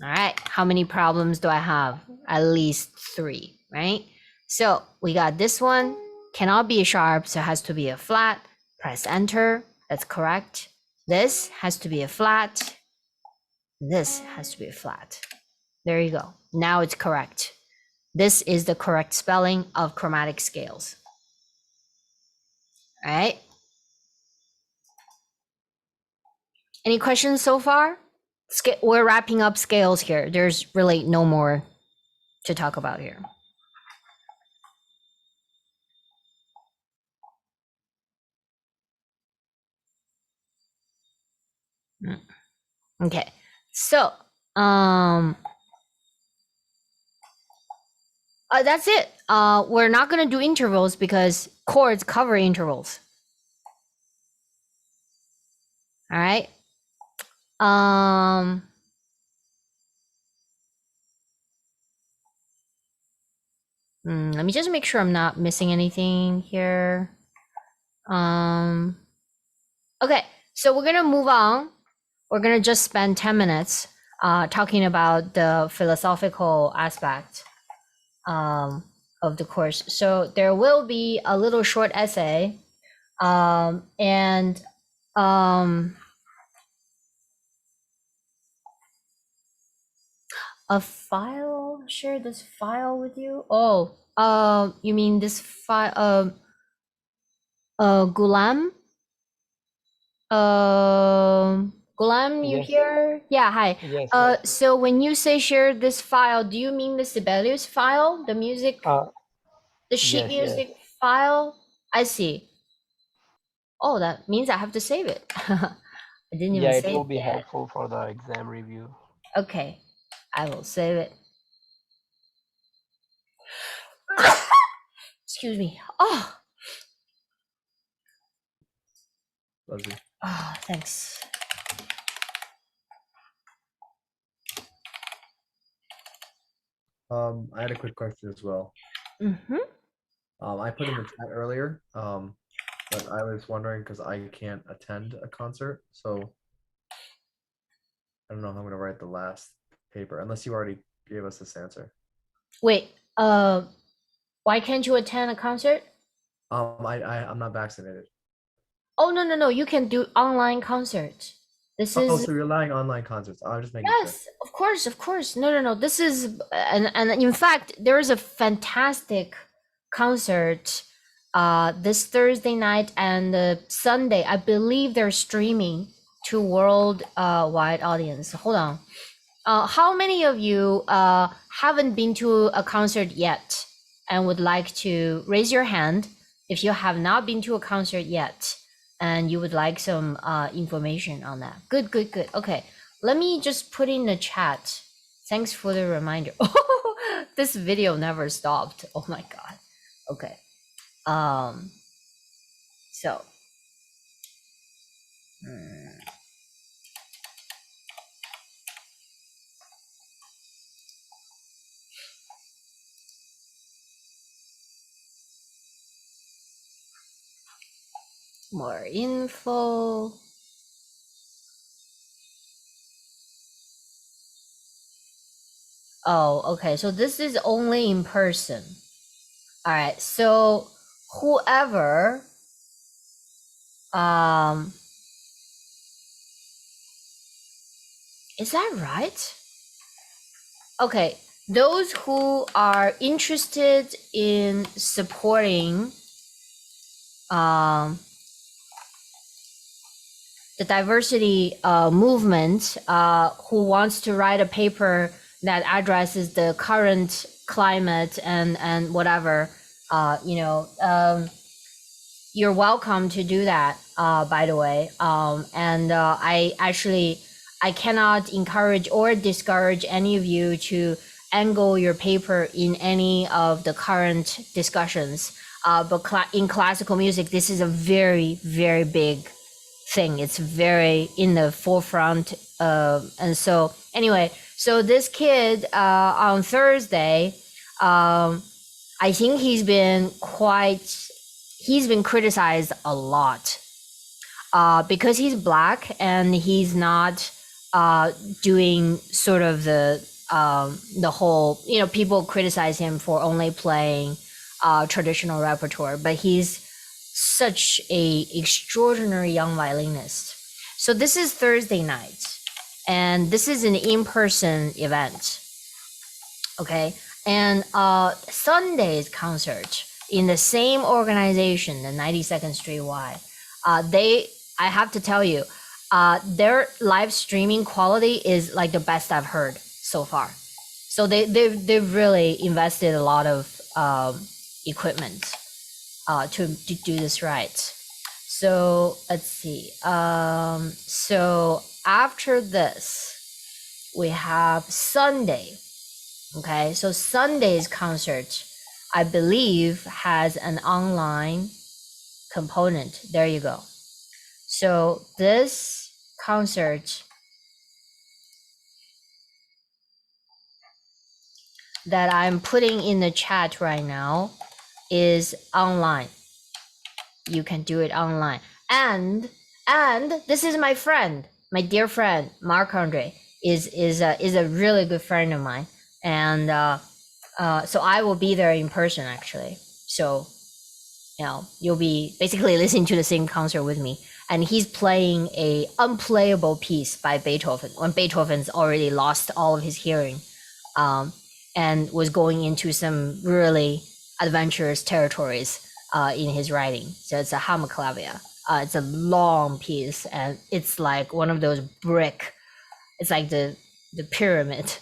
All right. How many problems do I have? At least 3, right? So we got this one. Cannot be a sharp, so it has to be a flat. Press enter. That's correct. This has to be a flat. This has to be a flat. There you go. Now it's correct. This is the correct spelling of chromatic scales. All right. Any questions so far? We're wrapping up scales here. There's really no more to talk about here. Okay. So, that's it. We're not going to do intervals because chords cover intervals. All right. Let me just make sure I'm not missing anything here. Okay, so we're gonna move on. We're gonna just spend 10 minutes talking about the philosophical aspect of the course. So there will be a little short essay and a file. Share this file with you. Oh, you mean this file? Gulam. Gulam, you Yes, here? Yeah, hi. yes, yes. So when you say share this file, do you mean the Sibelius file, the music, the sheet Yes, yes. music file? I see. Oh, that means I have to save it. I didn't even Yeah, it save will it be yet. helpful for the exam review. Okay, I will save it. Excuse me. Leslie. Oh, thanks. I had a quick question as well. Mm-hmm. I put in the chat earlier, but I was wondering because I can't attend a concert, so I don't know how I'm gonna write the last paper unless you already gave us this answer. Wait, why can't you attend a concert? I'm not vaccinated. Oh, no, no, no. You can do online concert. This Oh, is so you're allowing online concerts. I was just making sure. yes, of course, of course. No, no, no. This is and in fact, there is a fantastic concert this Thursday night and Sunday. I believe they're streaming to world wide audience. Hold on. How many of you haven't been to a concert yet and would like to raise your hand if you have not been to a concert yet and you would like some information on that? Good, good, good. Okay, let me just put in the chat. Thanks for the reminder. This video never stopped. Oh my God. Okay. So. More info. Oh, okay. So this is only in person. All right. So whoever is that right? Okay. Those who are interested in supporting the diversity movement, who wants to write a paper that addresses the current climate and whatever, you're welcome to do that, by the way. I cannot encourage or discourage any of you to angle your paper in any of the current discussions. But in classical music, this is a very, very big thing. It's very in the forefront. And so anyway, so this kid on Thursday, I think he's been criticized a lot because he's black and he's not doing sort of the whole, people criticize him for only playing traditional repertoire, but he's such a extraordinary young violinist. So this is Thursday night, and this is an in-person event. Okay, and Sunday's concert in the same organization, the 92nd Street Y, I have to tell you, their live streaming quality is like the best I've heard so far. So they've really invested a lot of equipment to do this right. So let's see. So after this, we have Sunday. Okay, so Sunday's concert, I believe, has an online component. There you go. So this concert that I'm putting in the chat right now is online. You can do it online. And this is my friend, my dear friend, Marc Andre is a really good friend of mine. And so I will be there in person actually. So, you'll be basically listening to the same concert with me. And he's playing a unplayable piece by Beethoven when Beethoven's already lost all of his hearing, and was going into some really adventurous territories in his writing. So it's a Hammerklavier. It's a long piece, and it's like one of those brick. It's like the pyramid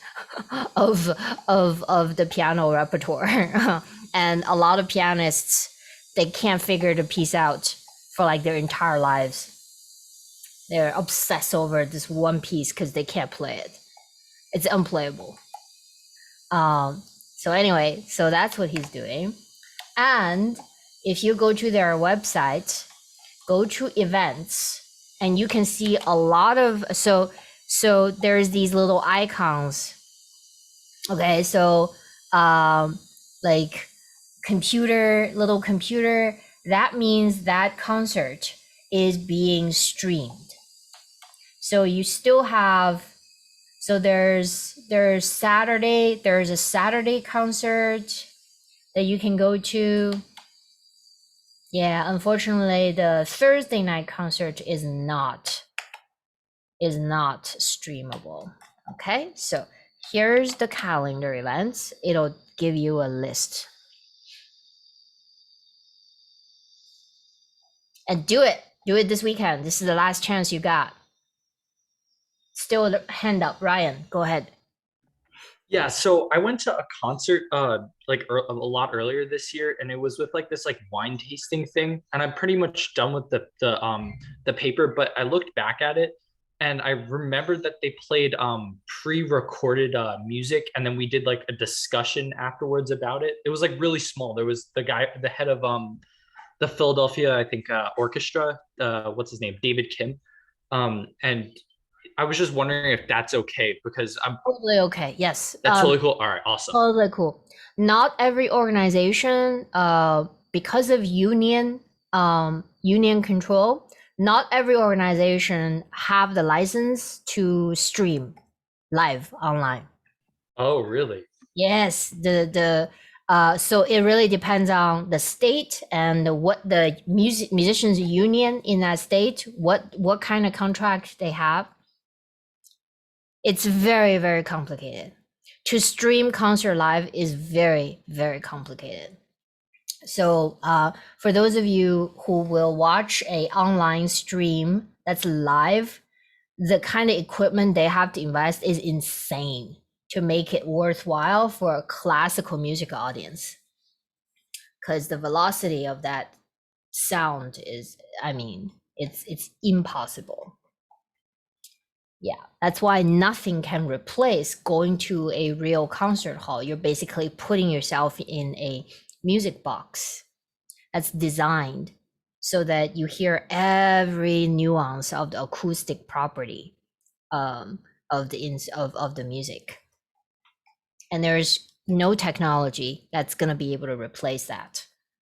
of the piano repertoire. And a lot of pianists, they can't figure the piece out for like their entire lives. They're obsessed over this one piece because they can't play it. It's unplayable. So anyway, so that's what he's doing. And if you go to their website, go to events, and you can see a lot of, so there's these little icons. Okay, so like little computer, that means that concert is being streamed. So you still have, so there's a Saturday concert that you can go to. Yeah, unfortunately, the Thursday night concert is not streamable. Okay, so here's the calendar events. It'll give you a list. And do it this weekend. This is the last chance you got. Still a hand up, Ryan, go ahead. Yeah, so I went to a concert like a lot earlier this year, and it was with like this like wine tasting thing, and I'm pretty much done with the paper, but I looked back at it and I remembered that they played pre-recorded music, and then we did like a discussion afterwards about it. It was like really small. There was the head of the Philadelphia, I think, orchestra, what's his name, David Kim, and I was just wondering if that's okay, because I'm Totally okay. Yes. that's totally cool. All right, awesome. Totally cool. Not every organization, because of union control, not every organization have the license to stream live online. Oh, really? Yes, so it really depends on the state and what the musicians union in that state, what kind of contract they have. It's very, very complicated. To stream concert live is very, very complicated. So for those of you who will watch a online stream that's live, the kind of equipment they have to invest is insane to make it worthwhile for a classical music audience. Because the velocity of that sound is, I mean, it's impossible. Yeah, that's why nothing can replace going to a real concert hall. You're basically putting yourself in a music box that's designed so that you hear every nuance of the acoustic property of the music. And there's no technology that's going to be able to replace that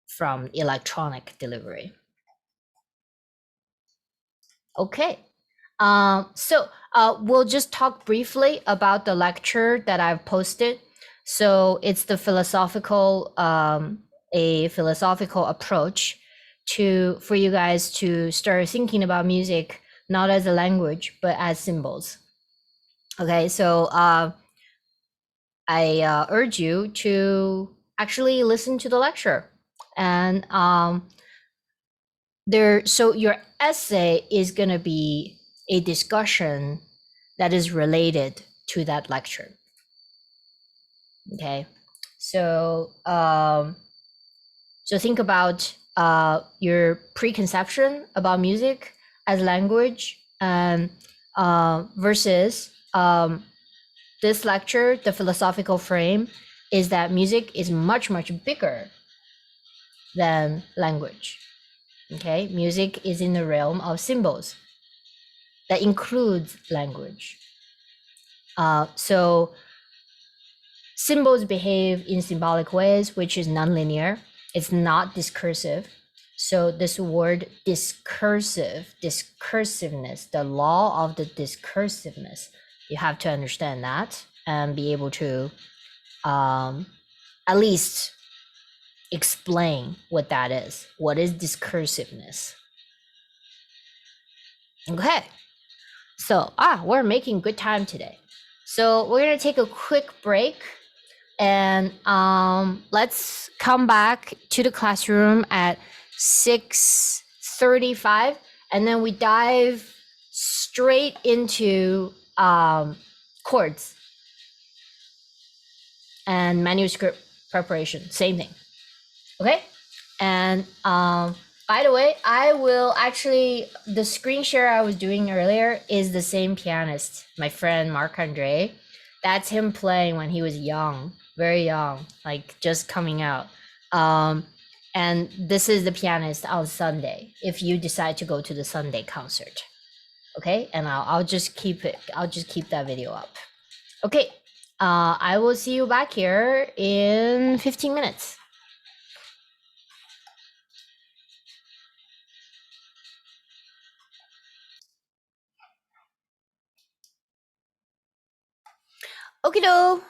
from electronic delivery. Okay. So we'll just talk briefly about the lecture that I've posted. So it's the philosophical, a philosophical approach for you guys to start thinking about music, not as a language, but as symbols. Okay, so I urge you to actually listen to the lecture. And so your essay is going to be a discussion that is related to that lecture. Okay, so so think about your preconception about music as language, and versus this lecture. The philosophical frame is that music is much, much bigger than language. Okay, music is in the realm of symbols that includes language. So symbols behave in symbolic ways, which is nonlinear. It's not discursive. So this word discursiveness, the law of the discursiveness, you have to understand that and be able to at least explain what that is. What is discursiveness? Okay. So, we're making good time today. So we're going to take a quick break. And let's come back to the classroom at 6:35, and then we dive straight into chords and manuscript preparation. Same thing. Okay. And by the way, I will actually, the screen share I was doing earlier is the same pianist, my friend Marc Andre. That's him playing when he was young, very young, like just coming out. And this is the pianist on Sunday, if you decide to go to the Sunday concert. Okay, and I'll just keep it, I'll just keep that video up. Okay, I will see you back here in 15 minutes. Okay, though.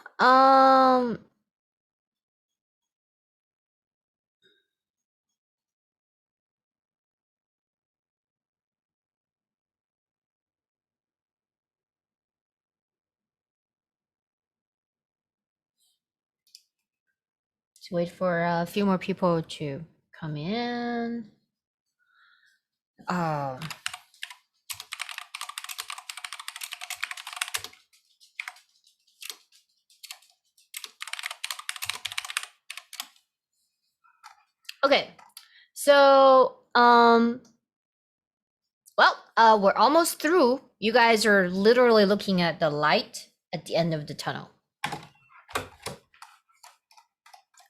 Let's wait for a few more people to come in. Okay, so well, we're almost through. You guys are literally looking at the light at the end of the tunnel.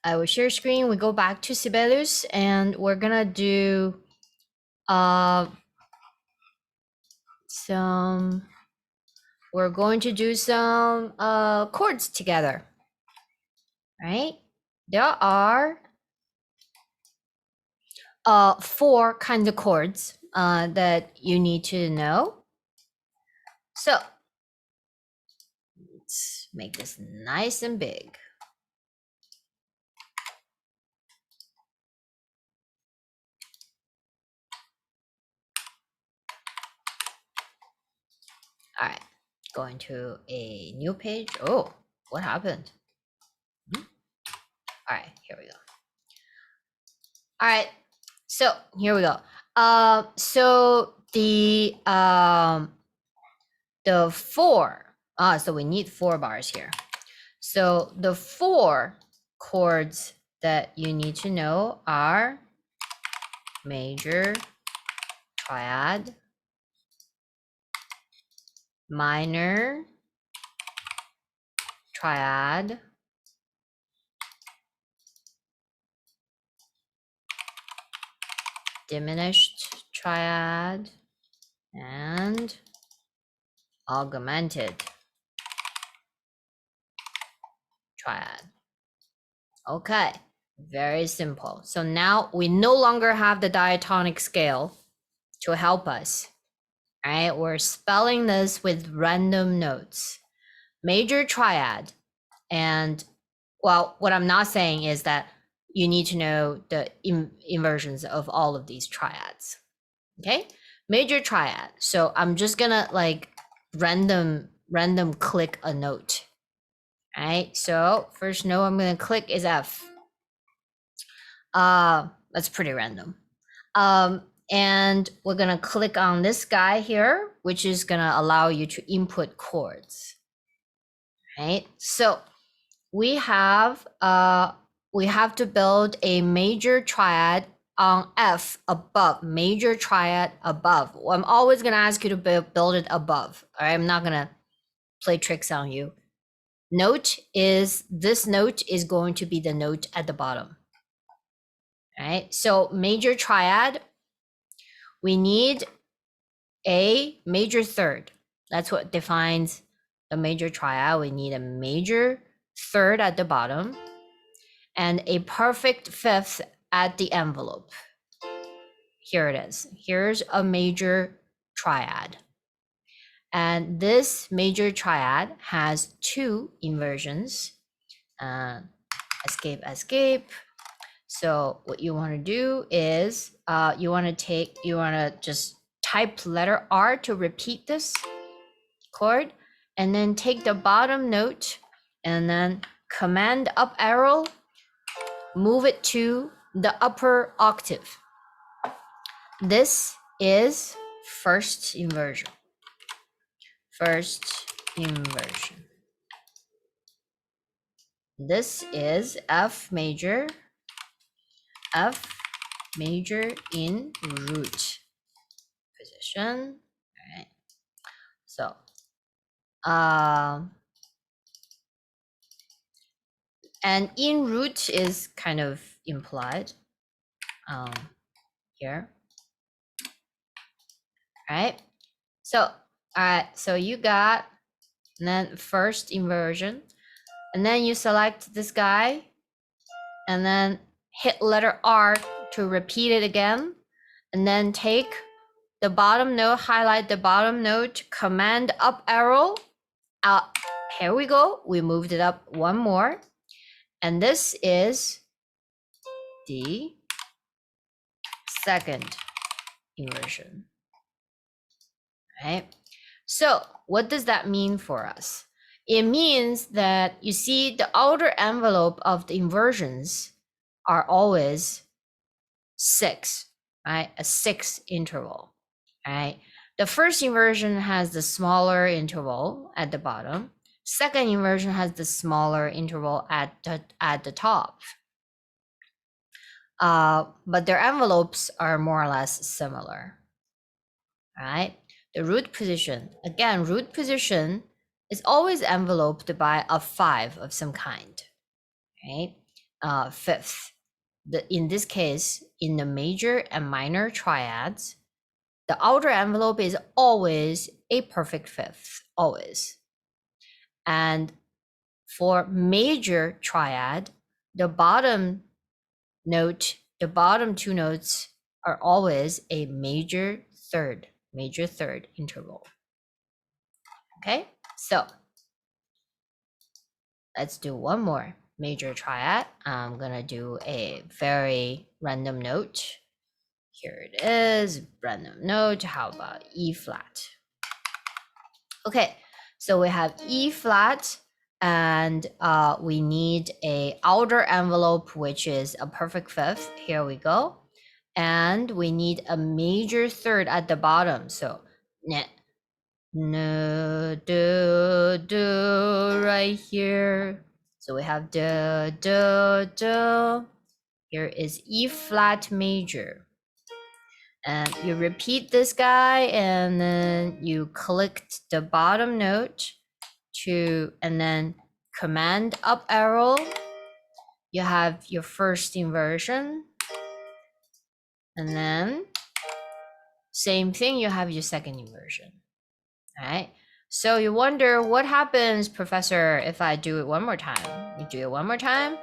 I will share screen. We go back to Sibelius, and we're gonna do we're going to do some chords together. Right? There are 4 kinds of chords that you need to know. So let's make this nice and big. All right, going to a new page. Oh, what happened? All right, here we go. All right, so here we go. So the 4. So we need 4 bars here. So the 4 chords that you need to know are major, triad, minor, triad, diminished triad, and augmented triad. Okay, very simple. So now we no longer have the diatonic scale to help us. All right, we're spelling this with random notes. Major triad, and well, what I'm not saying is that you need to know the inversions of all of these triads. Okay, major triad. So I'm just gonna like random click a note. All right, so first note I'm gonna click is F. That's pretty random. And we're gonna click on this guy here, which is gonna allow you to input chords. Right, so we have to build a major triad on F above, major triad above. Well, I'm always gonna ask you to build it above. All right, I'm not gonna play tricks on you. This note is going to be the note at the bottom. All right, so major triad, we need a major third. That's what defines a major triad. We need a major third at the bottom and a perfect fifth at the envelope. Here it is. Here's a major triad. And this major triad has 2 inversions. Escape, escape. So what you want to do is you want to just type letter R to repeat this chord, and then take the bottom note and then Command up arrow, move it to the upper octave. This is first inversion. First inversion. This is F major in root position. All right. So, and in root is kind of implied here. All right. So, so you got, and then first inversion, and then you select this guy, and then hit letter R to repeat it again, and then take the bottom note, highlight the bottom note, command up arrow. Here we go. We moved it up one more. And this is the second inversion. Right? So what does that mean for us? It means that you see the outer envelope of the inversions are always 6, right? A 6 interval, right? The first inversion has the smaller interval at the bottom. Second inversion has the smaller interval at the top. But their envelopes are more or less similar, right? The root position, again, root position is always enveloped by a 5 of some kind, right? Fifth. In this case, in the major and minor triads, the outer envelope is always a perfect fifth, always. And for major triad, the bottom note, the bottom 2 notes are always a major third interval. Okay, so let's do one more major triad. I'm gonna do a very random note. Here it is, random note. How about E flat? Okay, so we have E flat, and we need a outer envelope, which is a perfect fifth. Here we go. And we need a major third at the bottom. So no, do right here. So we have do. Here is E flat major. And you repeat this guy, and then you click the bottom note and then command up arrow. You have your first inversion. And then same thing, you have your second inversion. All right. So you wonder what happens, Professor, if I do it one more time. You do it one more time.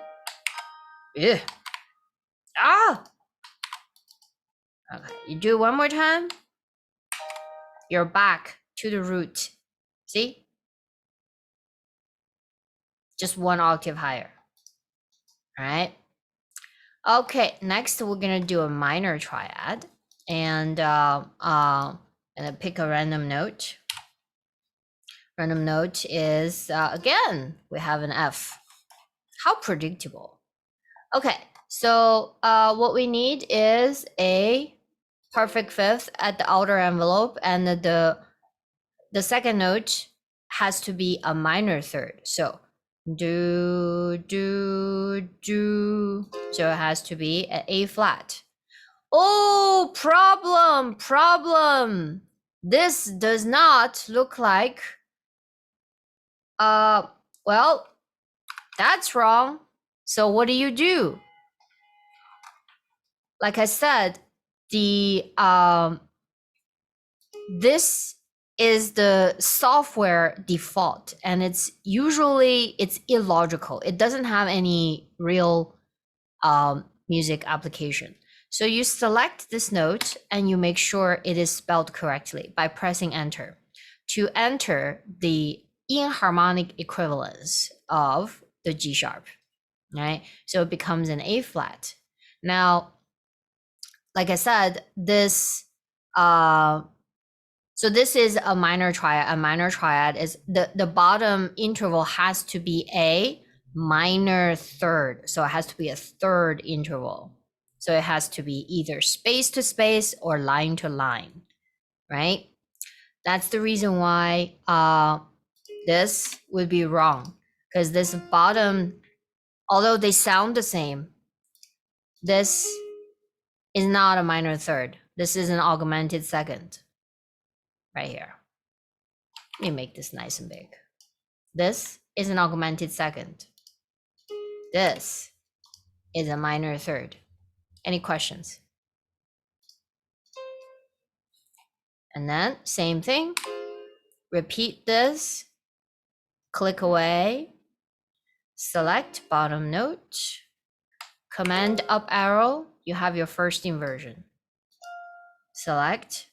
Ugh. Ah! Okay, you do it one more time. You're back to the root. See? Just 1 octave higher. All right. Okay, next we're gonna do a minor triad, and pick a random note. Random note is again we have an F. How predictable. Okay, so what we need is a perfect fifth at the outer envelope, and the second note has to be a minor third. So do. So it has to be an A flat. Oh, problem. This does not look like, well, that's wrong. So what do? Like I said, this is the software default, and it's illogical. It doesn't have any real music application. So you select this note and you make sure it is spelled correctly by pressing enter to enter the inharmonic equivalence of the G sharp, right? So it becomes an A flat. Now, like I said, this so this is a minor triad. A minor triad is the bottom interval has to be A, minor third. So it has to be a third interval. So it has to be either space to space or line to line, right? That's the reason why this would be wrong, because this bottom, although they sound the same, this is not a minor third. This is an augmented second right here. Let me make this nice and big. This is an augmented second. This is a minor third. Any questions? And then same thing, repeat this, click away, select bottom note, command up arrow, you have your first inversion. Select,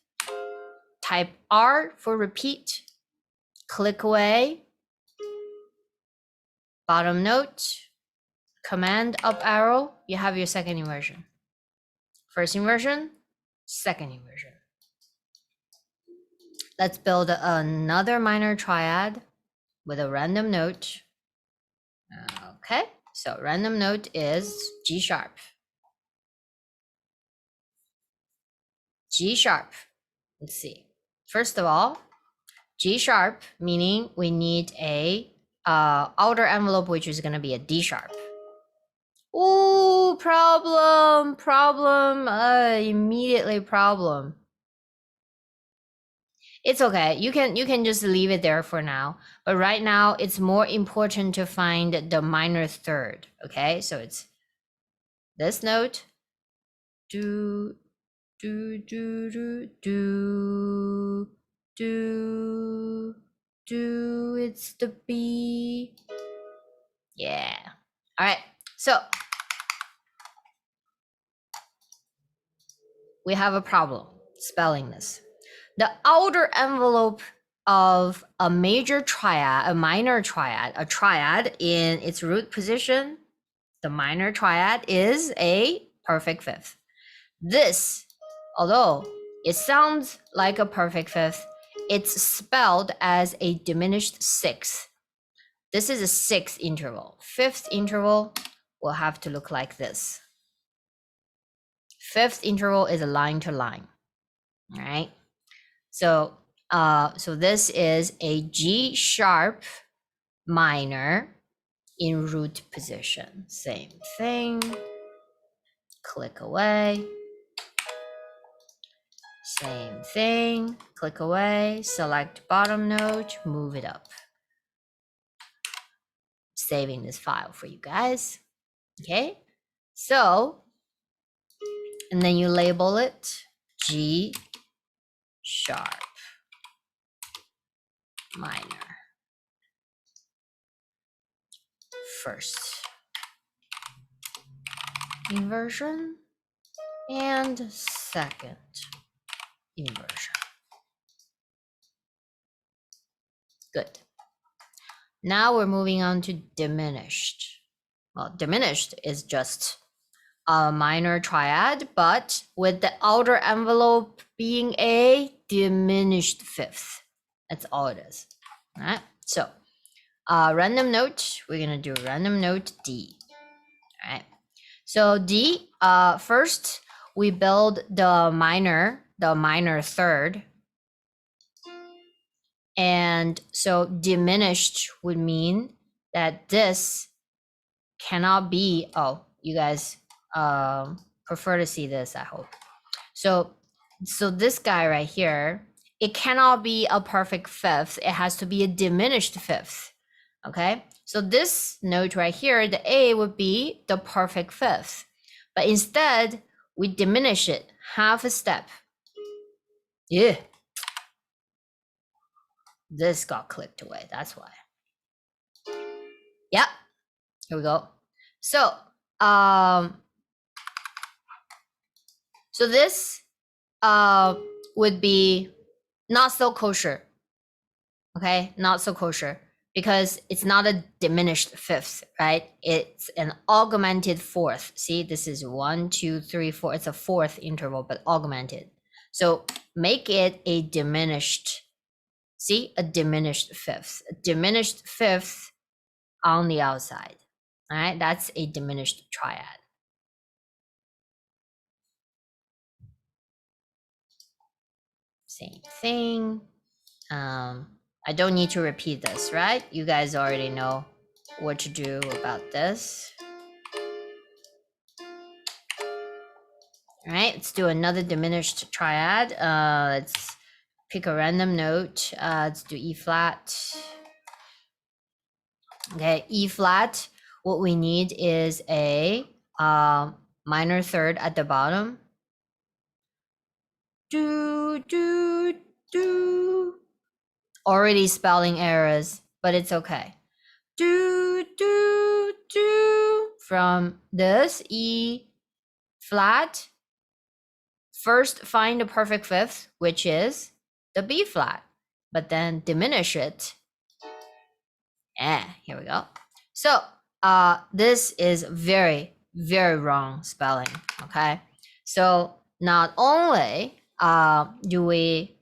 type R for repeat, click away, bottom note, command up arrow, you have your second inversion. First inversion, second inversion. Let's build another minor triad with a random note. Okay, so random note is G sharp. G sharp, let's see. First of all, G sharp, meaning we need a outer envelope, which is gonna be a D sharp. Ooh, problem, immediately problem. It's okay, you can just leave it there for now. But right now, it's more important to find the minor third, okay? So it's this note, do, do, do, do, do, do, it's the B. Yeah, all right, so we have a problem spelling this. The outer envelope of a major triad, a minor triad, a triad in its root position, the minor triad is a perfect fifth. This, although it sounds like a perfect fifth, it's spelled as a diminished sixth. This is a sixth interval. Fifth interval will have to look like this. Fifth interval is a line to line, all right? So, so this is a G sharp minor in root position. Same thing. Click away. Same thing. Click away. Select bottom note. Move it up. Saving this file for you guys. Okay. So, and then you label it G sharp minor. First inversion and second inversion. Good. Now we're moving on to diminished. Well, diminished is just a minor triad, but with the outer envelope being a diminished fifth. That's all it is. All right. So random note, we're gonna do random note D. All right. So D, first we build the minor third. And so diminished would mean that this cannot be, oh, you guys prefer to see this, I hope. So this guy right here, it cannot be a perfect fifth. It has to be a diminished fifth, okay? So this note right here, the A would be the perfect fifth. But instead, we diminish it half a step. Yeah. This got clicked away, that's why. Yep, here we go. So, so this would be not so kosher, okay? Not so kosher because it's not a diminished fifth, right? It's an augmented fourth. See, this is 1, 2, 3, 4. It's a fourth interval, but augmented. So make it a diminished. See, a diminished fifth. A diminished fifth on the outside. All right, that's a diminished triad. Same thing. I don't need to repeat this, right? You guys already know what to do about this. All right, let's do another diminished triad. Let's pick a random note. Let's do E flat. Okay, E flat. What we need is a minor third at the bottom. Do, do, do. Already spelling errors, but it's okay. Do, do, do. From this E flat, first find the perfect fifth, which is the B flat, but then diminish it. Here we go. So this is very, very wrong spelling, okay? So not only do we,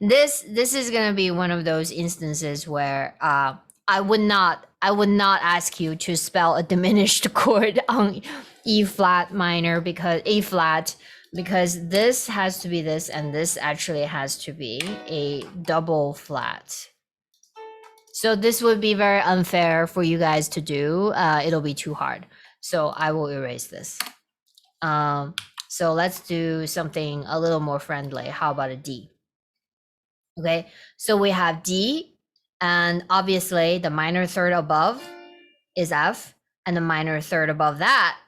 this is gonna be one of those instances where I would not ask you to spell a diminished chord on E flat minor because A flat, because this has to be this and this actually has to be a double flat. So this would be very unfair for you guys to do. It'll be too hard. So I will erase this. So let's do something a little more friendly. How about a D? Okay, so we have D, and obviously the minor third above is F, and the minor third above that,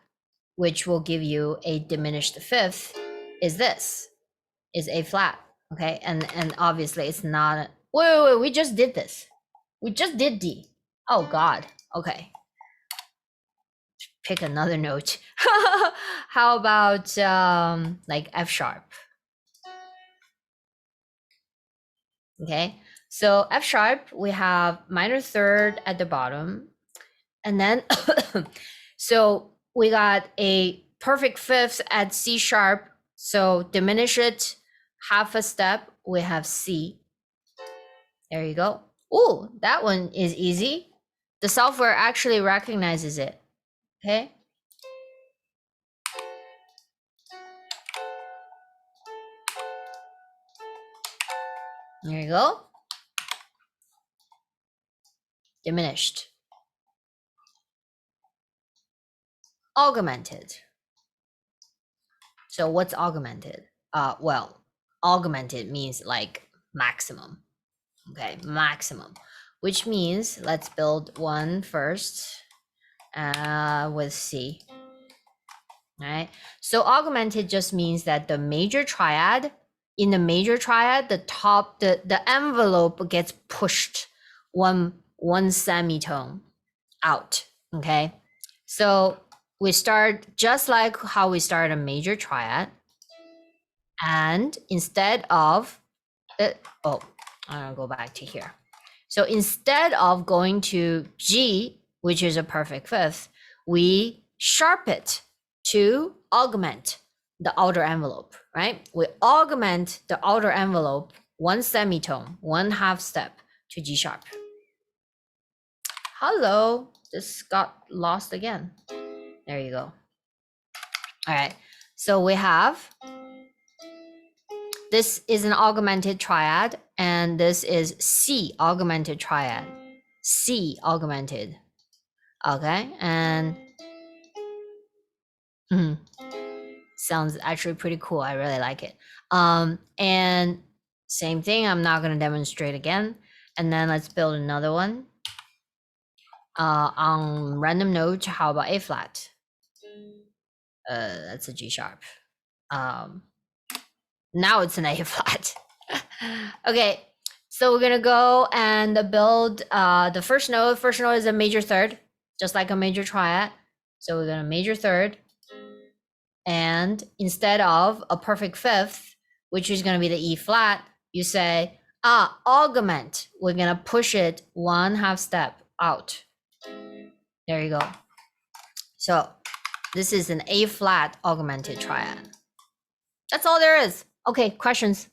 which will give you a diminished fifth, is this, is A flat. Okay, and obviously it's not, wait, we just did this. We just did D. Oh God, okay. Pick another note. How about like F sharp? Okay, so F sharp, we have minor third at the bottom. And then, so we got a perfect fifth at C sharp. So diminish it half a step, we have C. There you go. Oh, that one is easy. The software actually recognizes it. Okay. There you go. Diminished. Augmented. So what's augmented? Well, augmented means like maximum. Okay, maximum, which means let's build one first with C. All right. So augmented just means that the major triad, in the major triad, the top, the envelope gets pushed one semitone out. Okay. So we start just like how we start a major triad. And instead of, I'm gonna go back to here. So instead of going to G, which is a perfect fifth, we sharp it to augment the outer envelope, right? We augment the outer envelope one semitone, one half step to G sharp. Hello, this got lost again. There you go. All right, so we have, this is an augmented triad, and this is C augmented triad. C augmented. Okay, and sounds actually pretty cool. I really like it. And same thing, I'm not gonna demonstrate again. And then let's build another one. On random note, how about A flat? That's a G sharp. Now it's an A flat. Okay, so we're gonna go and build the first note. First note is a major third, just like a major triad. So we're gonna major third. And instead of a perfect fifth, which is gonna be the E flat, you say, augment. We're gonna push it one half step out. There you go. So this is an A flat augmented triad. That's all there is. Okay, questions?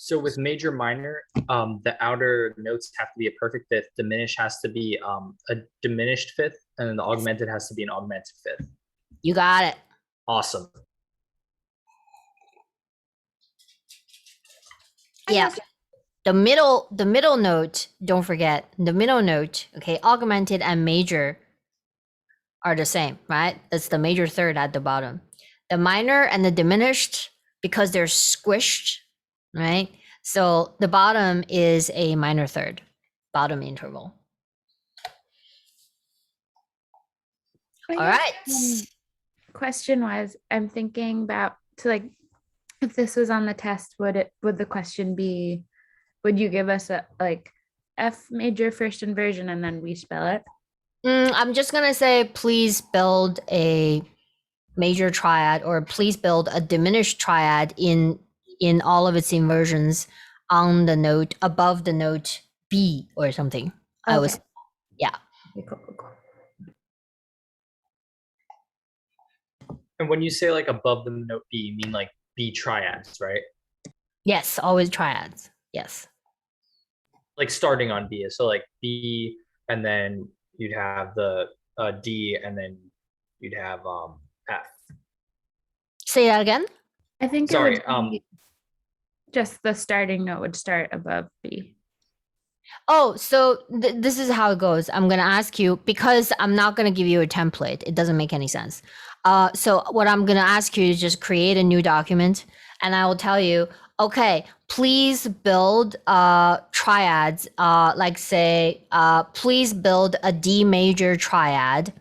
So with major minor, the outer notes have to be a perfect fifth. Diminished has to be a diminished fifth, and then the augmented has to be an augmented fifth. You got it. Awesome. Yeah. The middle note, don't forget, the middle note, okay, augmented and major are the same, right? It's the major third at the bottom. The minor and the diminished, because they're squished, right? So the bottom is a minor third, bottom interval. All right. Question was, I'm thinking about if this was on the test, would the question be, would you give us a F major first inversion and then we spell it? I'm just gonna say, please build a major triad, or please build a diminished triad in all of its inversions on the note above the note B or something. I was, Okay. yeah. Okay, cool. And when you say like above the note B, you mean like B triads, right? Yes, always triads. Yes. Like starting on B. So like B, and then you'd have the D, and then you'd have F. Say that again. I think Sorry, it would be just the starting note would start above B. Oh, so this is how it goes. I'm gonna ask you, because I'm not gonna give you a template. It doesn't make any sense. So what I'm gonna ask you is just create a new document, and I will tell you, okay, please build triads. Like say, please build a D major triad,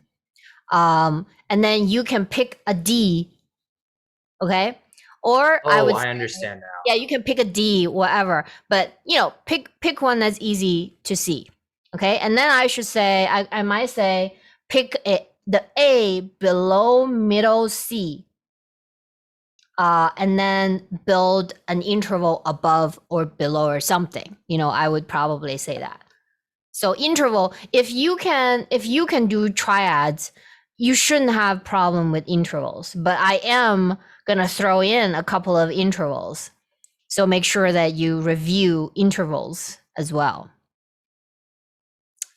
and then you can pick a D. Okay, or I would. I understand now. Yeah, you can pick a D, whatever, but pick one that's easy to see. Okay, and then I should say, I might say, pick the A below middle C, and then build an interval above or below or something. I would probably say that. So interval, if you can do triads, you shouldn't have problem with intervals. But I am gonna throw in a couple of intervals. So make sure that you review intervals as well.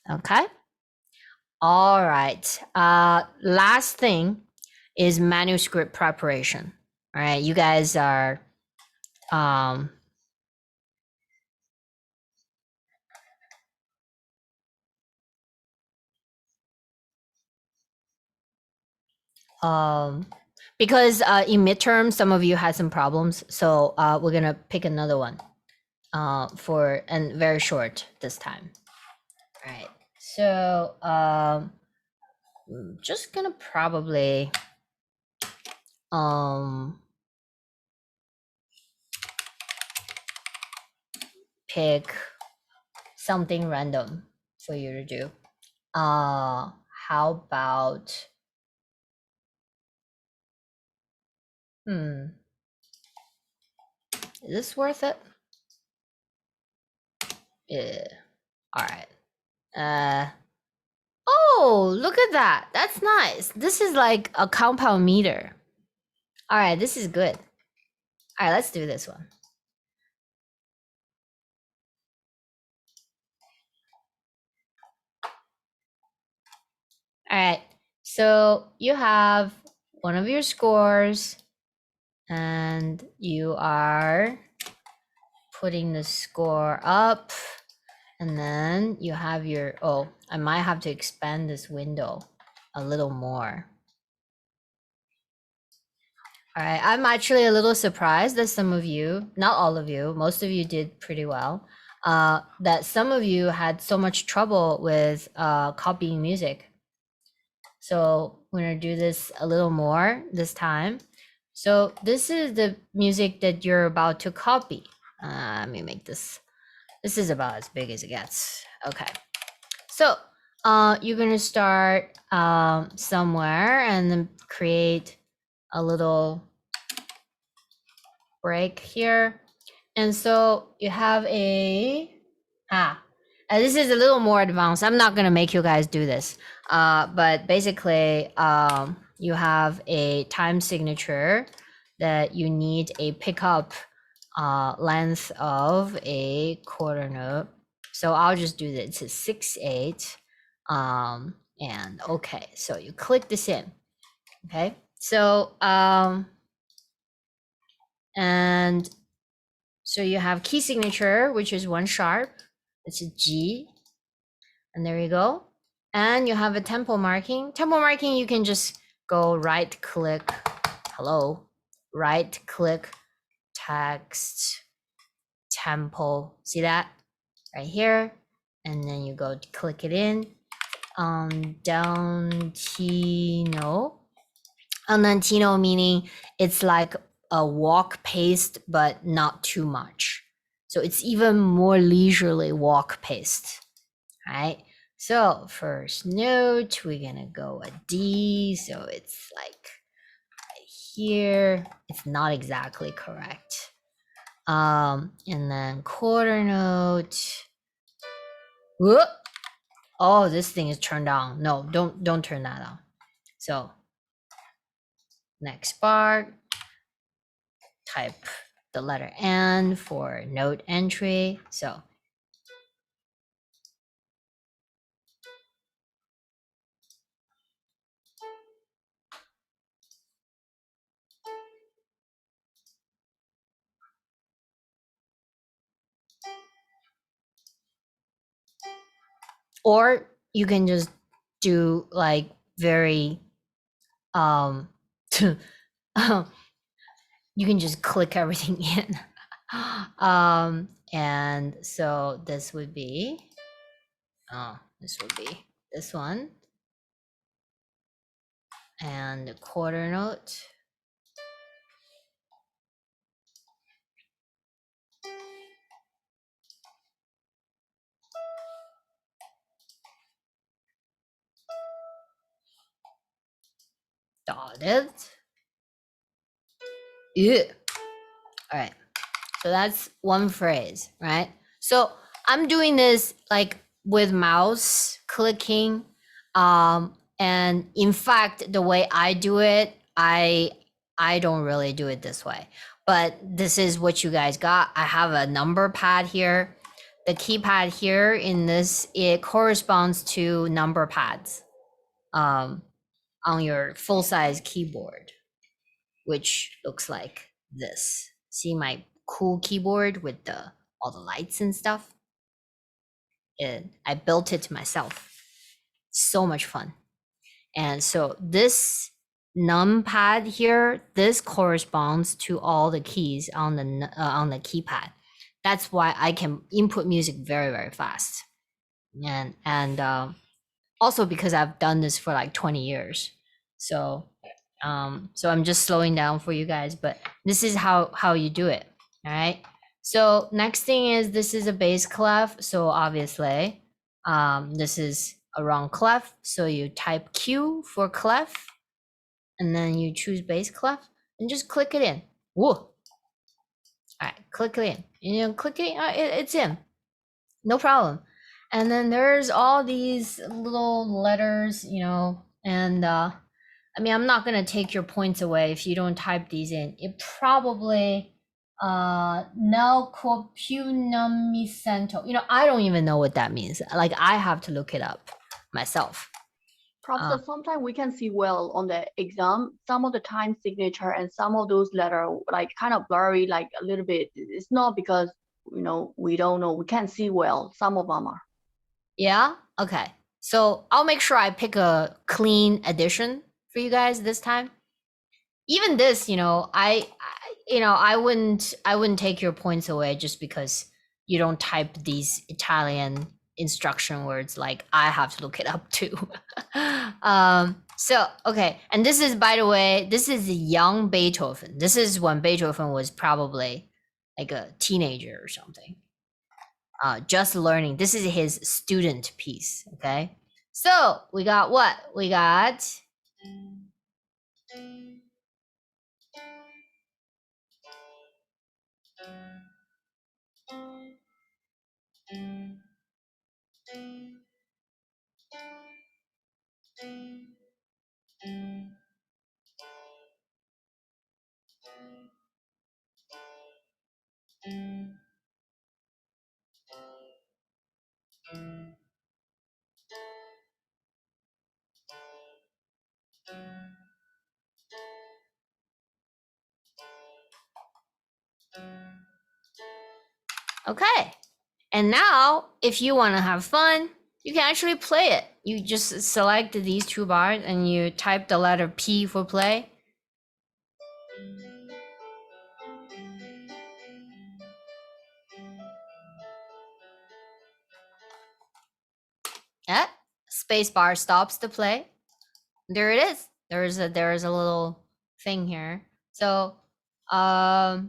Okay. All right. Last thing is manuscript preparation. All right. You guys are because in midterm, some of you had some problems. So we're gonna pick another one and very short this time. All right. So just gonna probably pick something random for you to do. How about is this worth it? Yeah. All right. Oh, look at that. That's nice. This is like a compound meter. All right, this is good. All right, let's do this one. All right, so you have one of your scores and you are putting the score up, and then you have your, I might have to expand this window a little more. All right, I'm actually a little surprised that some of you, not all of you, most of you did pretty well, that some of you had so much trouble with copying music. So we're gonna do this a little more this time. So this is the music that you're about to copy. Let me make this. This is about as big as it gets. Okay. So you're gonna start somewhere and then create a little break here. And so you have this is a little more advanced. I'm not gonna make you guys do this. But basically, you have a time signature that you need a pickup length of a quarter note. So I'll just do this to 6/8. And okay, so you click this in. Okay, so and so you have key signature, which is 1 sharp. It's a G, and there you go. And you have a tempo marking. Tempo marking, you can just go right click. Hello, right click, text, tempo. See that right here? And then you go to click it in. Downtino. Andantino meaning it's like a walk paced, but not too much. So it's even more leisurely walk paced, right? So first note, we're gonna go a D. So it's like right here. It's not exactly correct. And then quarter note. Whoop. Oh, this thing is turned on. No, don't turn that on. So next bar, type the letter N for note entry. So or you can just do like very you can just click everything in. And so this would be this one, and the quarter note. Dotted. Yeah. All right. So that's one phrase, right? So I'm doing this like with mouse clicking. And in fact, the way I do it, I don't really do it this way. But this is what you guys got. I have a number pad here. The keypad here in this, it corresponds to number pads on your full-size keyboard, which looks like this. See my cool keyboard with all the lights and stuff? I built it myself. So much fun. And so this numpad here, this corresponds to all the keys on the keypad. That's why I can input music very, very fast. And also because I've done this for like 20 years. So so I'm just slowing down for you guys, but this is how you do it. All right. So next thing is this is a bass clef. So obviously, this is a wrong clef. So you type Q for clef, and then you choose bass clef and just click it in. Whoa. All right, click it in. You know, click it. It's in. No problem. And then there's all these little letters, you know, and I mean, I'm not gonna take your points away if you don't type these in. It probably nel corpunamicento. You know, I don't even know what that means. Like I have to look it up myself. Professor, sometimes we can see well on the exam, some of the time signature and some of those letter like kind of blurry, like a little bit. It's not because, you know, we don't know, we can't see well. Some of them are. Yeah. Okay. So I'll make sure I pick a clean edition for you guys this time. Even this, you know, I wouldn't take your points away just because you don't type these Italian instruction words. Like I have to look it up too. So okay, and this is, by the way, this is young Beethoven. This is when Beethoven was probably like a teenager or something. Just learning. This is his student piece. Okay, so we got what? We got Okay. And now, if you want to have fun, you can actually play it. You just select these two bars and you type the letter P for play. Yeah, space bar stops the play. There it is. There is a little thing here. So, wow,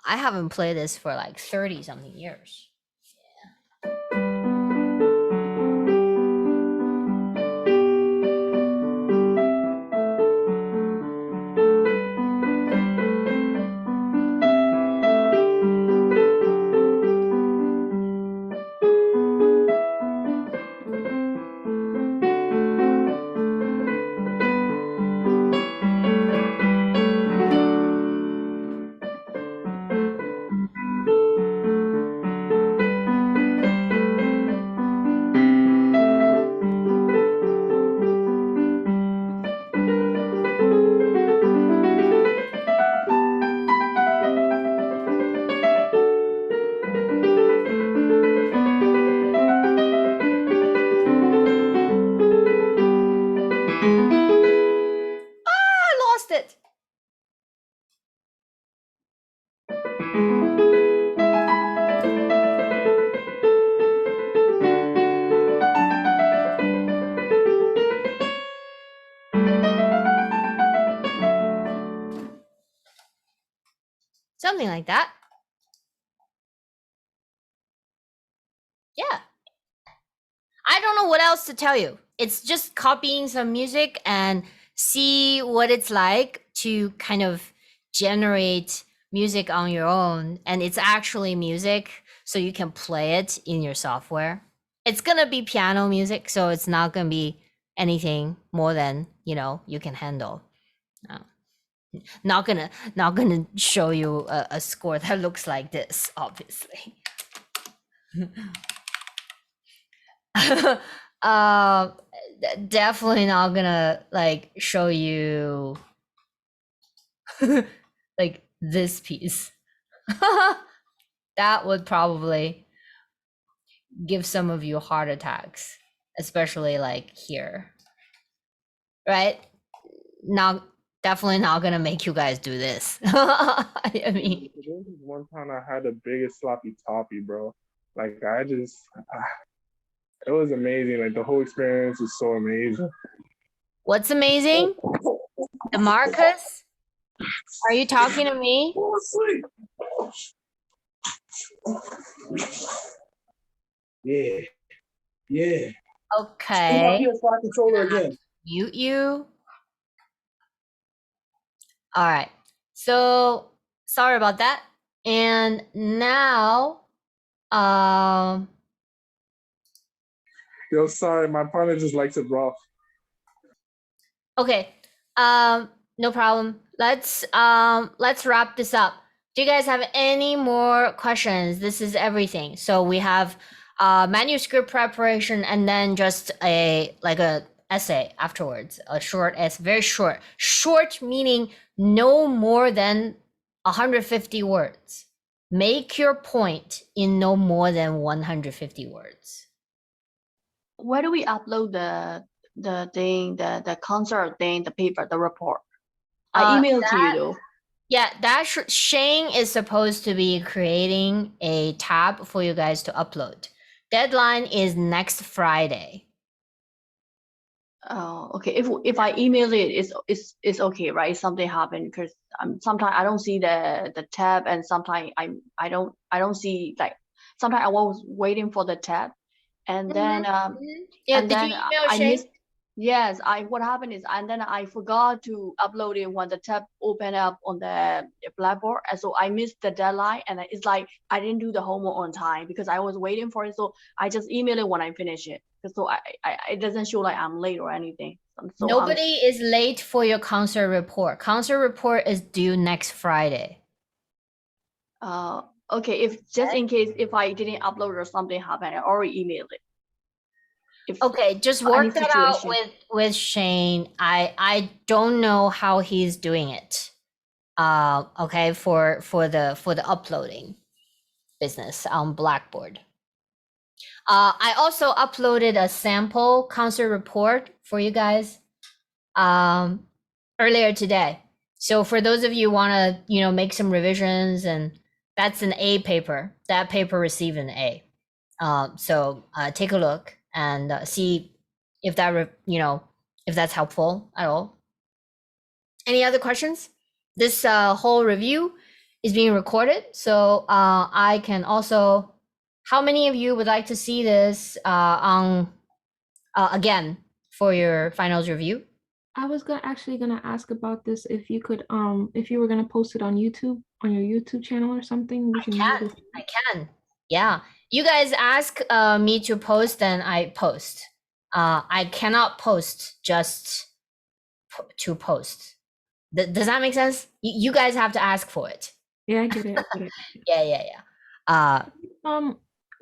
I haven't played this for like 30 something years. I lost it. Something like that. Yeah. I don't know what else to tell you. It's just copying some music and see what it's like to kind of generate music on your own. And it's actually music, so you can play it in your software. It's gonna be piano music, so it's not gonna be anything more than you can handle. Not gonna show you a score that looks like this, obviously. Definitely not gonna like show you like this piece. That would probably give some of you heart attacks, especially like here, right? Not definitely not gonna make you guys do this. I mean, There was one time I had the biggest sloppy toppy, bro. Like it was amazing. Like the whole experience was so amazing. what's amazing? DeMarcus, are you talking to me? Fall asleep. Yeah. Yeah. Okay. PS5 controller again. Mute you. All right. So sorry about that. And now, Yo, sorry, my partner just likes it rough. okay. No problem. Let's wrap this up. Do you guys have any more questions? This is everything. So we have manuscript preparation and then just a essay afterwards. A short essay, very short. Short meaning no more than 150 words. Make your point in no more than 150 words. Where do we upload the thing, the concert thing, the paper, the report? I emailed to you though. Yeah, Shane is supposed to be creating a tab for you guys to upload. Deadline is next Friday. Oh, okay. If I email it, it's okay, right? Something happened because sometimes I don't see the tab, and sometimes I don't see, like, sometimes I was waiting for the tab, and then Yeah, and did you then email I Shane? missed. Yes, what happened is, and then I forgot to upload it when the tab opened up on the Blackboard, and so I missed the deadline, and it's like I didn't do the homework on time because I was waiting for it, so I just email it when I finish it, so I it doesn't show like I'm late or anything. So Nobody is late for your concert report. Concert report is due next Friday. Okay, if just in case if I didn't upload or something happened, I already emailed it. If Okay, just any work that out situation. with Shane. I don't know how he's doing it. okay, for the uploading business on Blackboard. I also uploaded a sample concert report for you guys earlier today. So for those of you who want to, make some revisions, and that's an A paper. That paper received an A. So take a look and see if that if that's helpful at all. Any other questions? This whole review is being recorded, so I can also. How many of you would like to see this on again for your finals review? I was actually gonna ask about this if you could if you were gonna post it on YouTube on your YouTube channel or something. We can use it. I can. Yeah. You guys ask me to post, then I post. I cannot post just to post. Does that make sense? You guys have to ask for it. Yeah, I get it. I get it. Yeah.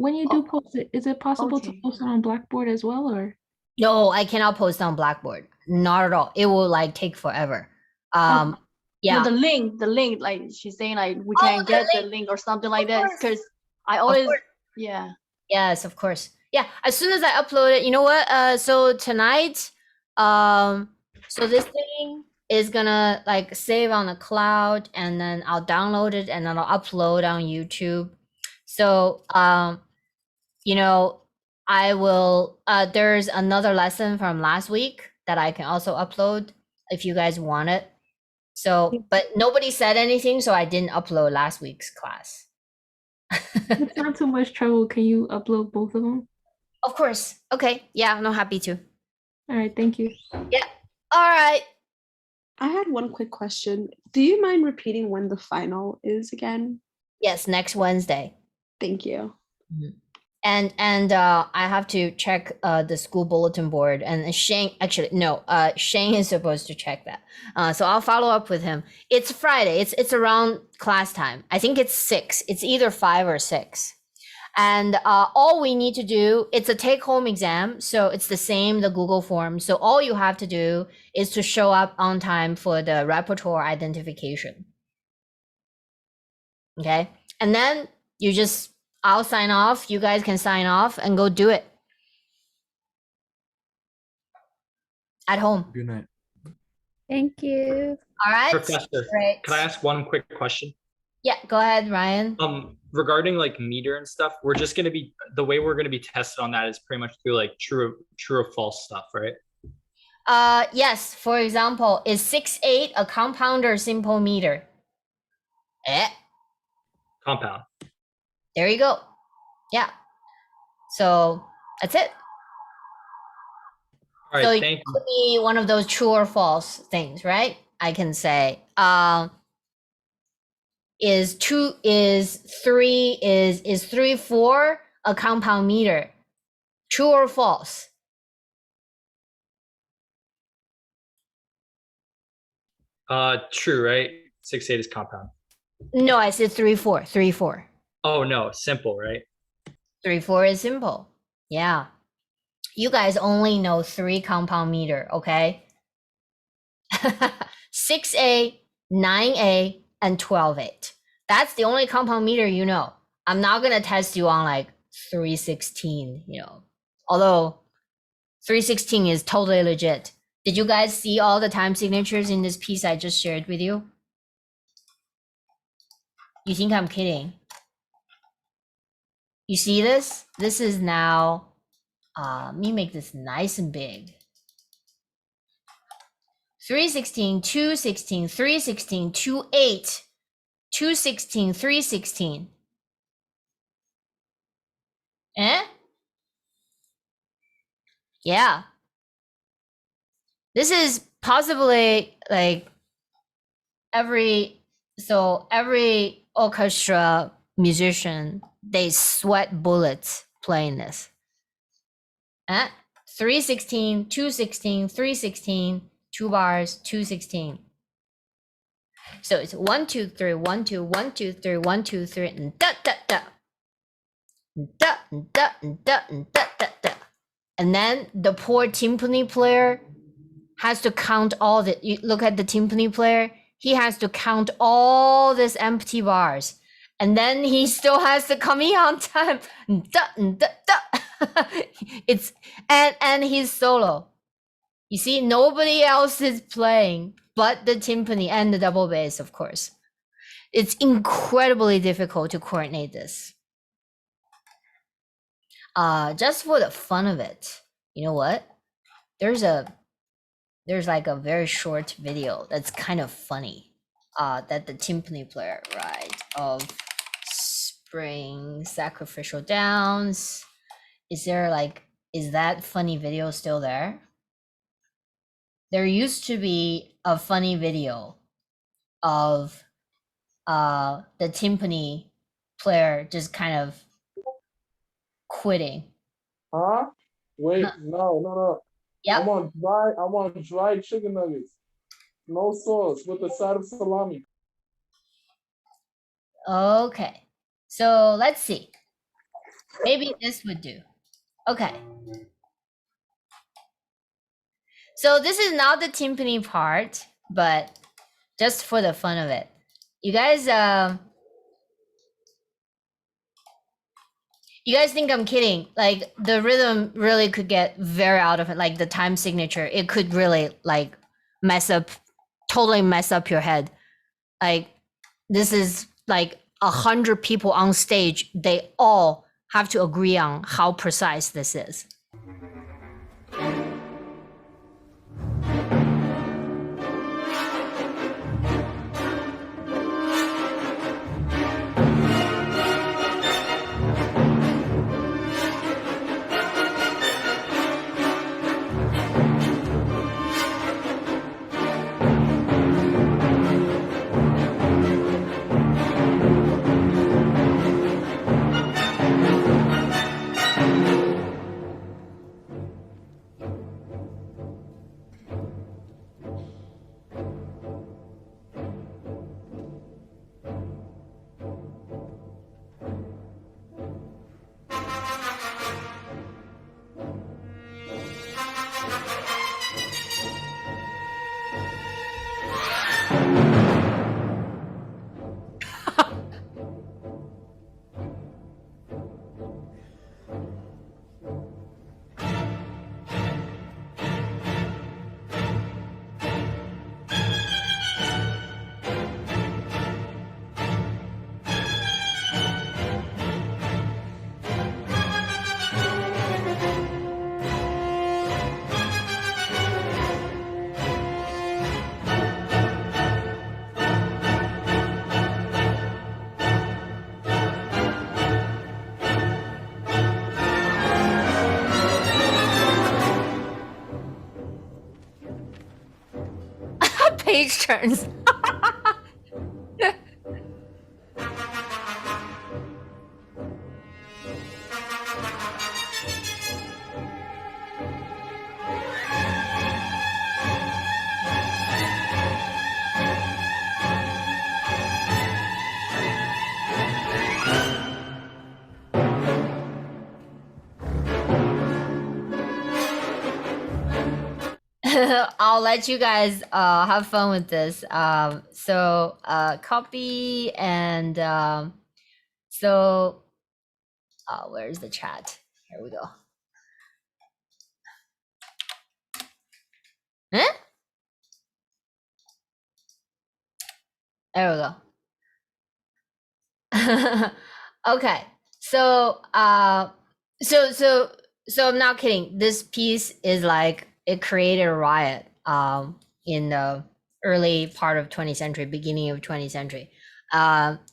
When you do post it, is it possible to Okay. post it on Blackboard as well, or? No, I cannot post on Blackboard. Not at all. It will like take forever. No, Yeah. the link, like she's saying, like we Oh, can the get the link. link or something like Of that. course. Because I always, course. yeah. Yes, of course. Yeah, as soon as I upload it, you know what? So tonight, so this thing is gonna like save on the cloud, and then I'll download it and then I'll upload on YouTube. So, I will. There's another lesson from last week that I can also upload if you guys want it. So, but nobody said anything, so I didn't upload last week's class. If it's not too much trouble, can you upload both of them? Of course. Okay. Yeah, no, happy to. All right, thank you. All right. I had one quick question. Do you mind repeating when the final is again? Yes, next Wednesday. Thank you. And I have to check the school bulletin board, and Shane Shane is supposed to check that. So I'll follow up with him. It's Friday. It's around class time. I think it's 6. It's either 5 or 6. And all we need to do, it's a take-home exam, so it's the same, the Google form. So all you have to do is to show up on time for the repertoire identification. Okay, and then I'll sign off, you guys can sign off and go do it at home. Good night. Thank you. All right. Professor, Great. can I ask one quick question? Yeah, go ahead, Ryan. Regarding like meter and stuff, we're just gonna be the way we're gonna be tested on that is pretty much through like true or false stuff, right? Yes, for example, is 6/8 a compound or simple meter? Compound. There you go. Yeah. So that's it. All right, So thank it you. could be one of those true or false things, right? I can say, is 3 4 a compound meter? True or false? True, right? 6/8 is compound. No, I said 3 4. 3 4. Oh no, simple, right? 3 4 is simple. Yeah. You guys only know 3 compound meter, okay? 6/8, 9/8, and 12/8. That's the only compound meter you know. I'm not gonna test you on like 3/16, Although 3/16 is totally legit. Did you guys see all the time signatures in this piece I just shared with you? You think I'm kidding? You see this? This is now, let me make this nice and big. 3/16, 2/16, 3/16, 2/8, 2/16, 3/16. Yeah. This is possibly like every orchestra musician, they sweat bullets playing this. 3/16, 2/16, 3/16, 2 bars, 2/16. So it's 1 2 3 1 2 1 2 3 1 2 3 and da da da da da da da da da. And then the poor timpani player has to count all the. You look at the timpani player. he has to count all these empty bars. And then he still has to come in on time. It's and he's solo. You see, nobody else is playing but the timpani and the double bass, of course. It's incredibly difficult to coordinate this. Just for the fun of it, you know what? There's like a very short video that's kind of funny. That the timpani player, right, of Spring Sacrificial Downs. Is that funny video still there? There used to be a funny video of the timpani player just kind of quitting. Huh? Wait, no. Yep. I'm on dried chicken nuggets. No sauce with a side of salami. Okay. So let's see. Maybe this would do. Okay. So this is not the timpani part, but just for the fun of it. You guys think I'm kidding? Like the rhythm really could get very out of it, like the time signature. It could really like totally mess up your head. Like this is like 100 people on stage. They all have to agree on how precise this is. Page turns. I'll let you guys have fun with this. So copy and so where's the chat? Here we go. Huh? There we go. Okay. So so I'm not kidding. This piece is like it created a riot in the early part of 20th century, beginning of 20th century.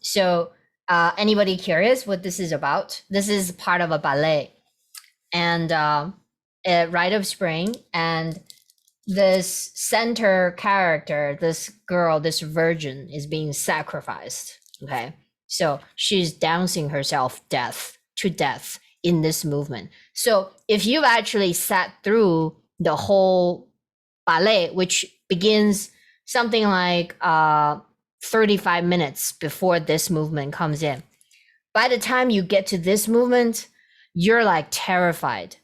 So anybody curious what this is about? This is part of a ballet and a Rite of Spring, and this center character, this girl, this virgin is being sacrificed. Okay. So she's dancing herself to death in this movement. So if you've actually sat through the whole ballet, which begins something like 35 minutes before this movement comes in, by the time you get to this movement, you're like terrified.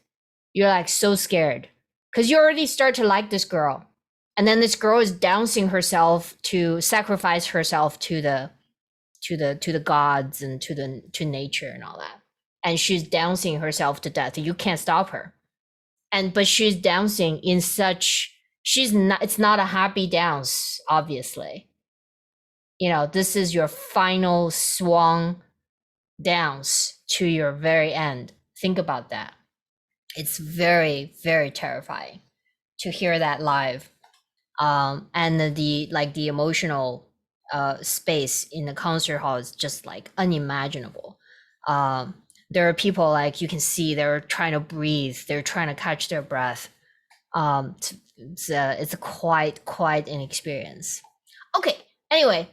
You're like so scared because you already start to like this girl. And then this girl is dancing herself to sacrifice herself to the gods and to nature and all that. And she's dancing herself to death. You can't stop her. But she's dancing in such, it's not a happy dance, obviously. You know, this is your final swan dance to your very end. Think about that. It's very, very terrifying to hear that live. And the emotional space in the concert hall is just like unimaginable. There are people, like you can see, they're trying to breathe, they're trying to catch their breath. It's quite an experience. Okay, anyway,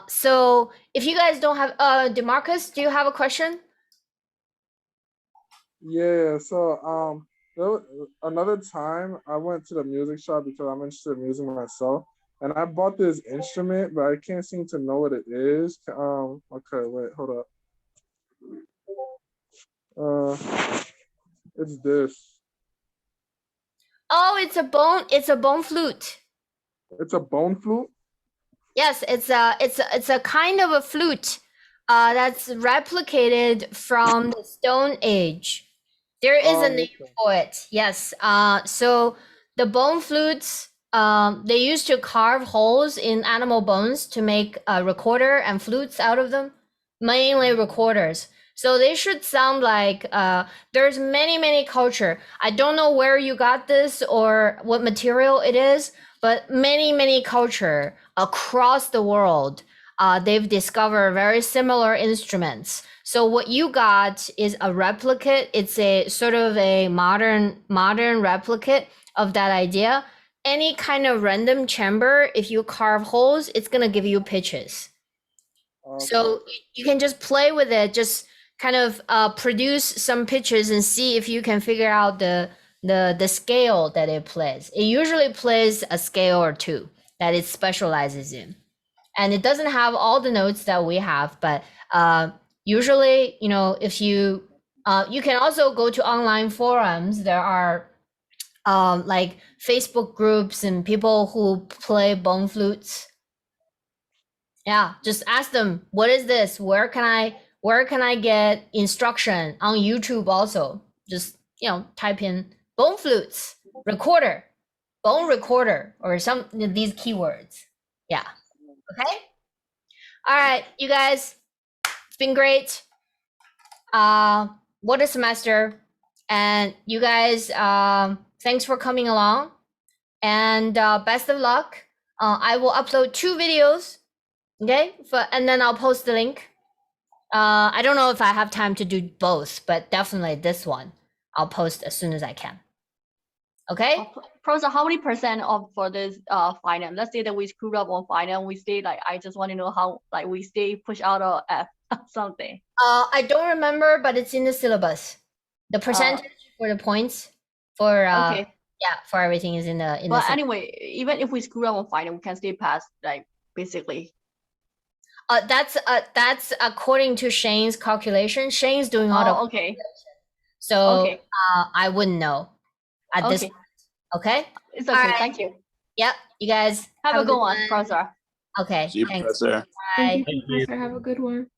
so if you guys don't have DeMarcus, do you have a question? Yeah, so another time I went to the music shop because I'm interested in music myself, and I bought this instrument, but I can't seem to know what it is. Okay, wait, hold up. It's this. Oh, it's a bone flute. It's a bone flute? Yes, it's a kind of a flute that's replicated from the Stone Age. There is a name for it. Yes. So the bone flutes, they used to carve holes in animal bones to make a recorder and flutes out of them, mainly recorders. So they should sound like, there's many culture. I don't know where you got this or what material it is, but many culture across the world, they've discovered very similar instruments. So what you got is a replicate. It's a sort of a modern replicate of that idea. Any kind of random chamber, if you carve holes, it's gonna give you pitches. So you can just play with it, just kind of produce some pitches and see if you can figure out the scale that it plays. It usually plays a scale or two that it specializes in. And it doesn't have all the notes that we have, but usually, you know, if you can also go to online forums. There are like Facebook groups and people who play bone flutes. Yeah, just ask them, what is this? Where can I get instruction on YouTube also? Just, you know, type in bone flutes, recorder, bone recorder, or some these keywords. Yeah. Okay. All right, you guys, it's been great. What a semester. And you guys, thanks for coming along. And best of luck. I will upload 2 videos. Okay, and then I'll post the link. I don't know if I have time to do both, but definitely this one I'll post as soon as I can. Okay. Professor, how many % of for this final? Let's say that we screwed up on final, we stay like, I just want to know how, like, we stay push out of F something. I don't remember, but it's in the syllabus. The percentage for the points for Okay. yeah, for everything is in the But anyway, even if we screw up on final, we can stay past, like, basically. That's according to Shane's calculation. Shane's doing all the Okay. so Okay. I wouldn't know at this Okay. point. Okay. It's okay. Alright. Thank you. Yep. You guys Have a good one, Professor. Okay. See you, Thanks. Professor. Bye. Thank you, Professor. Have a good one.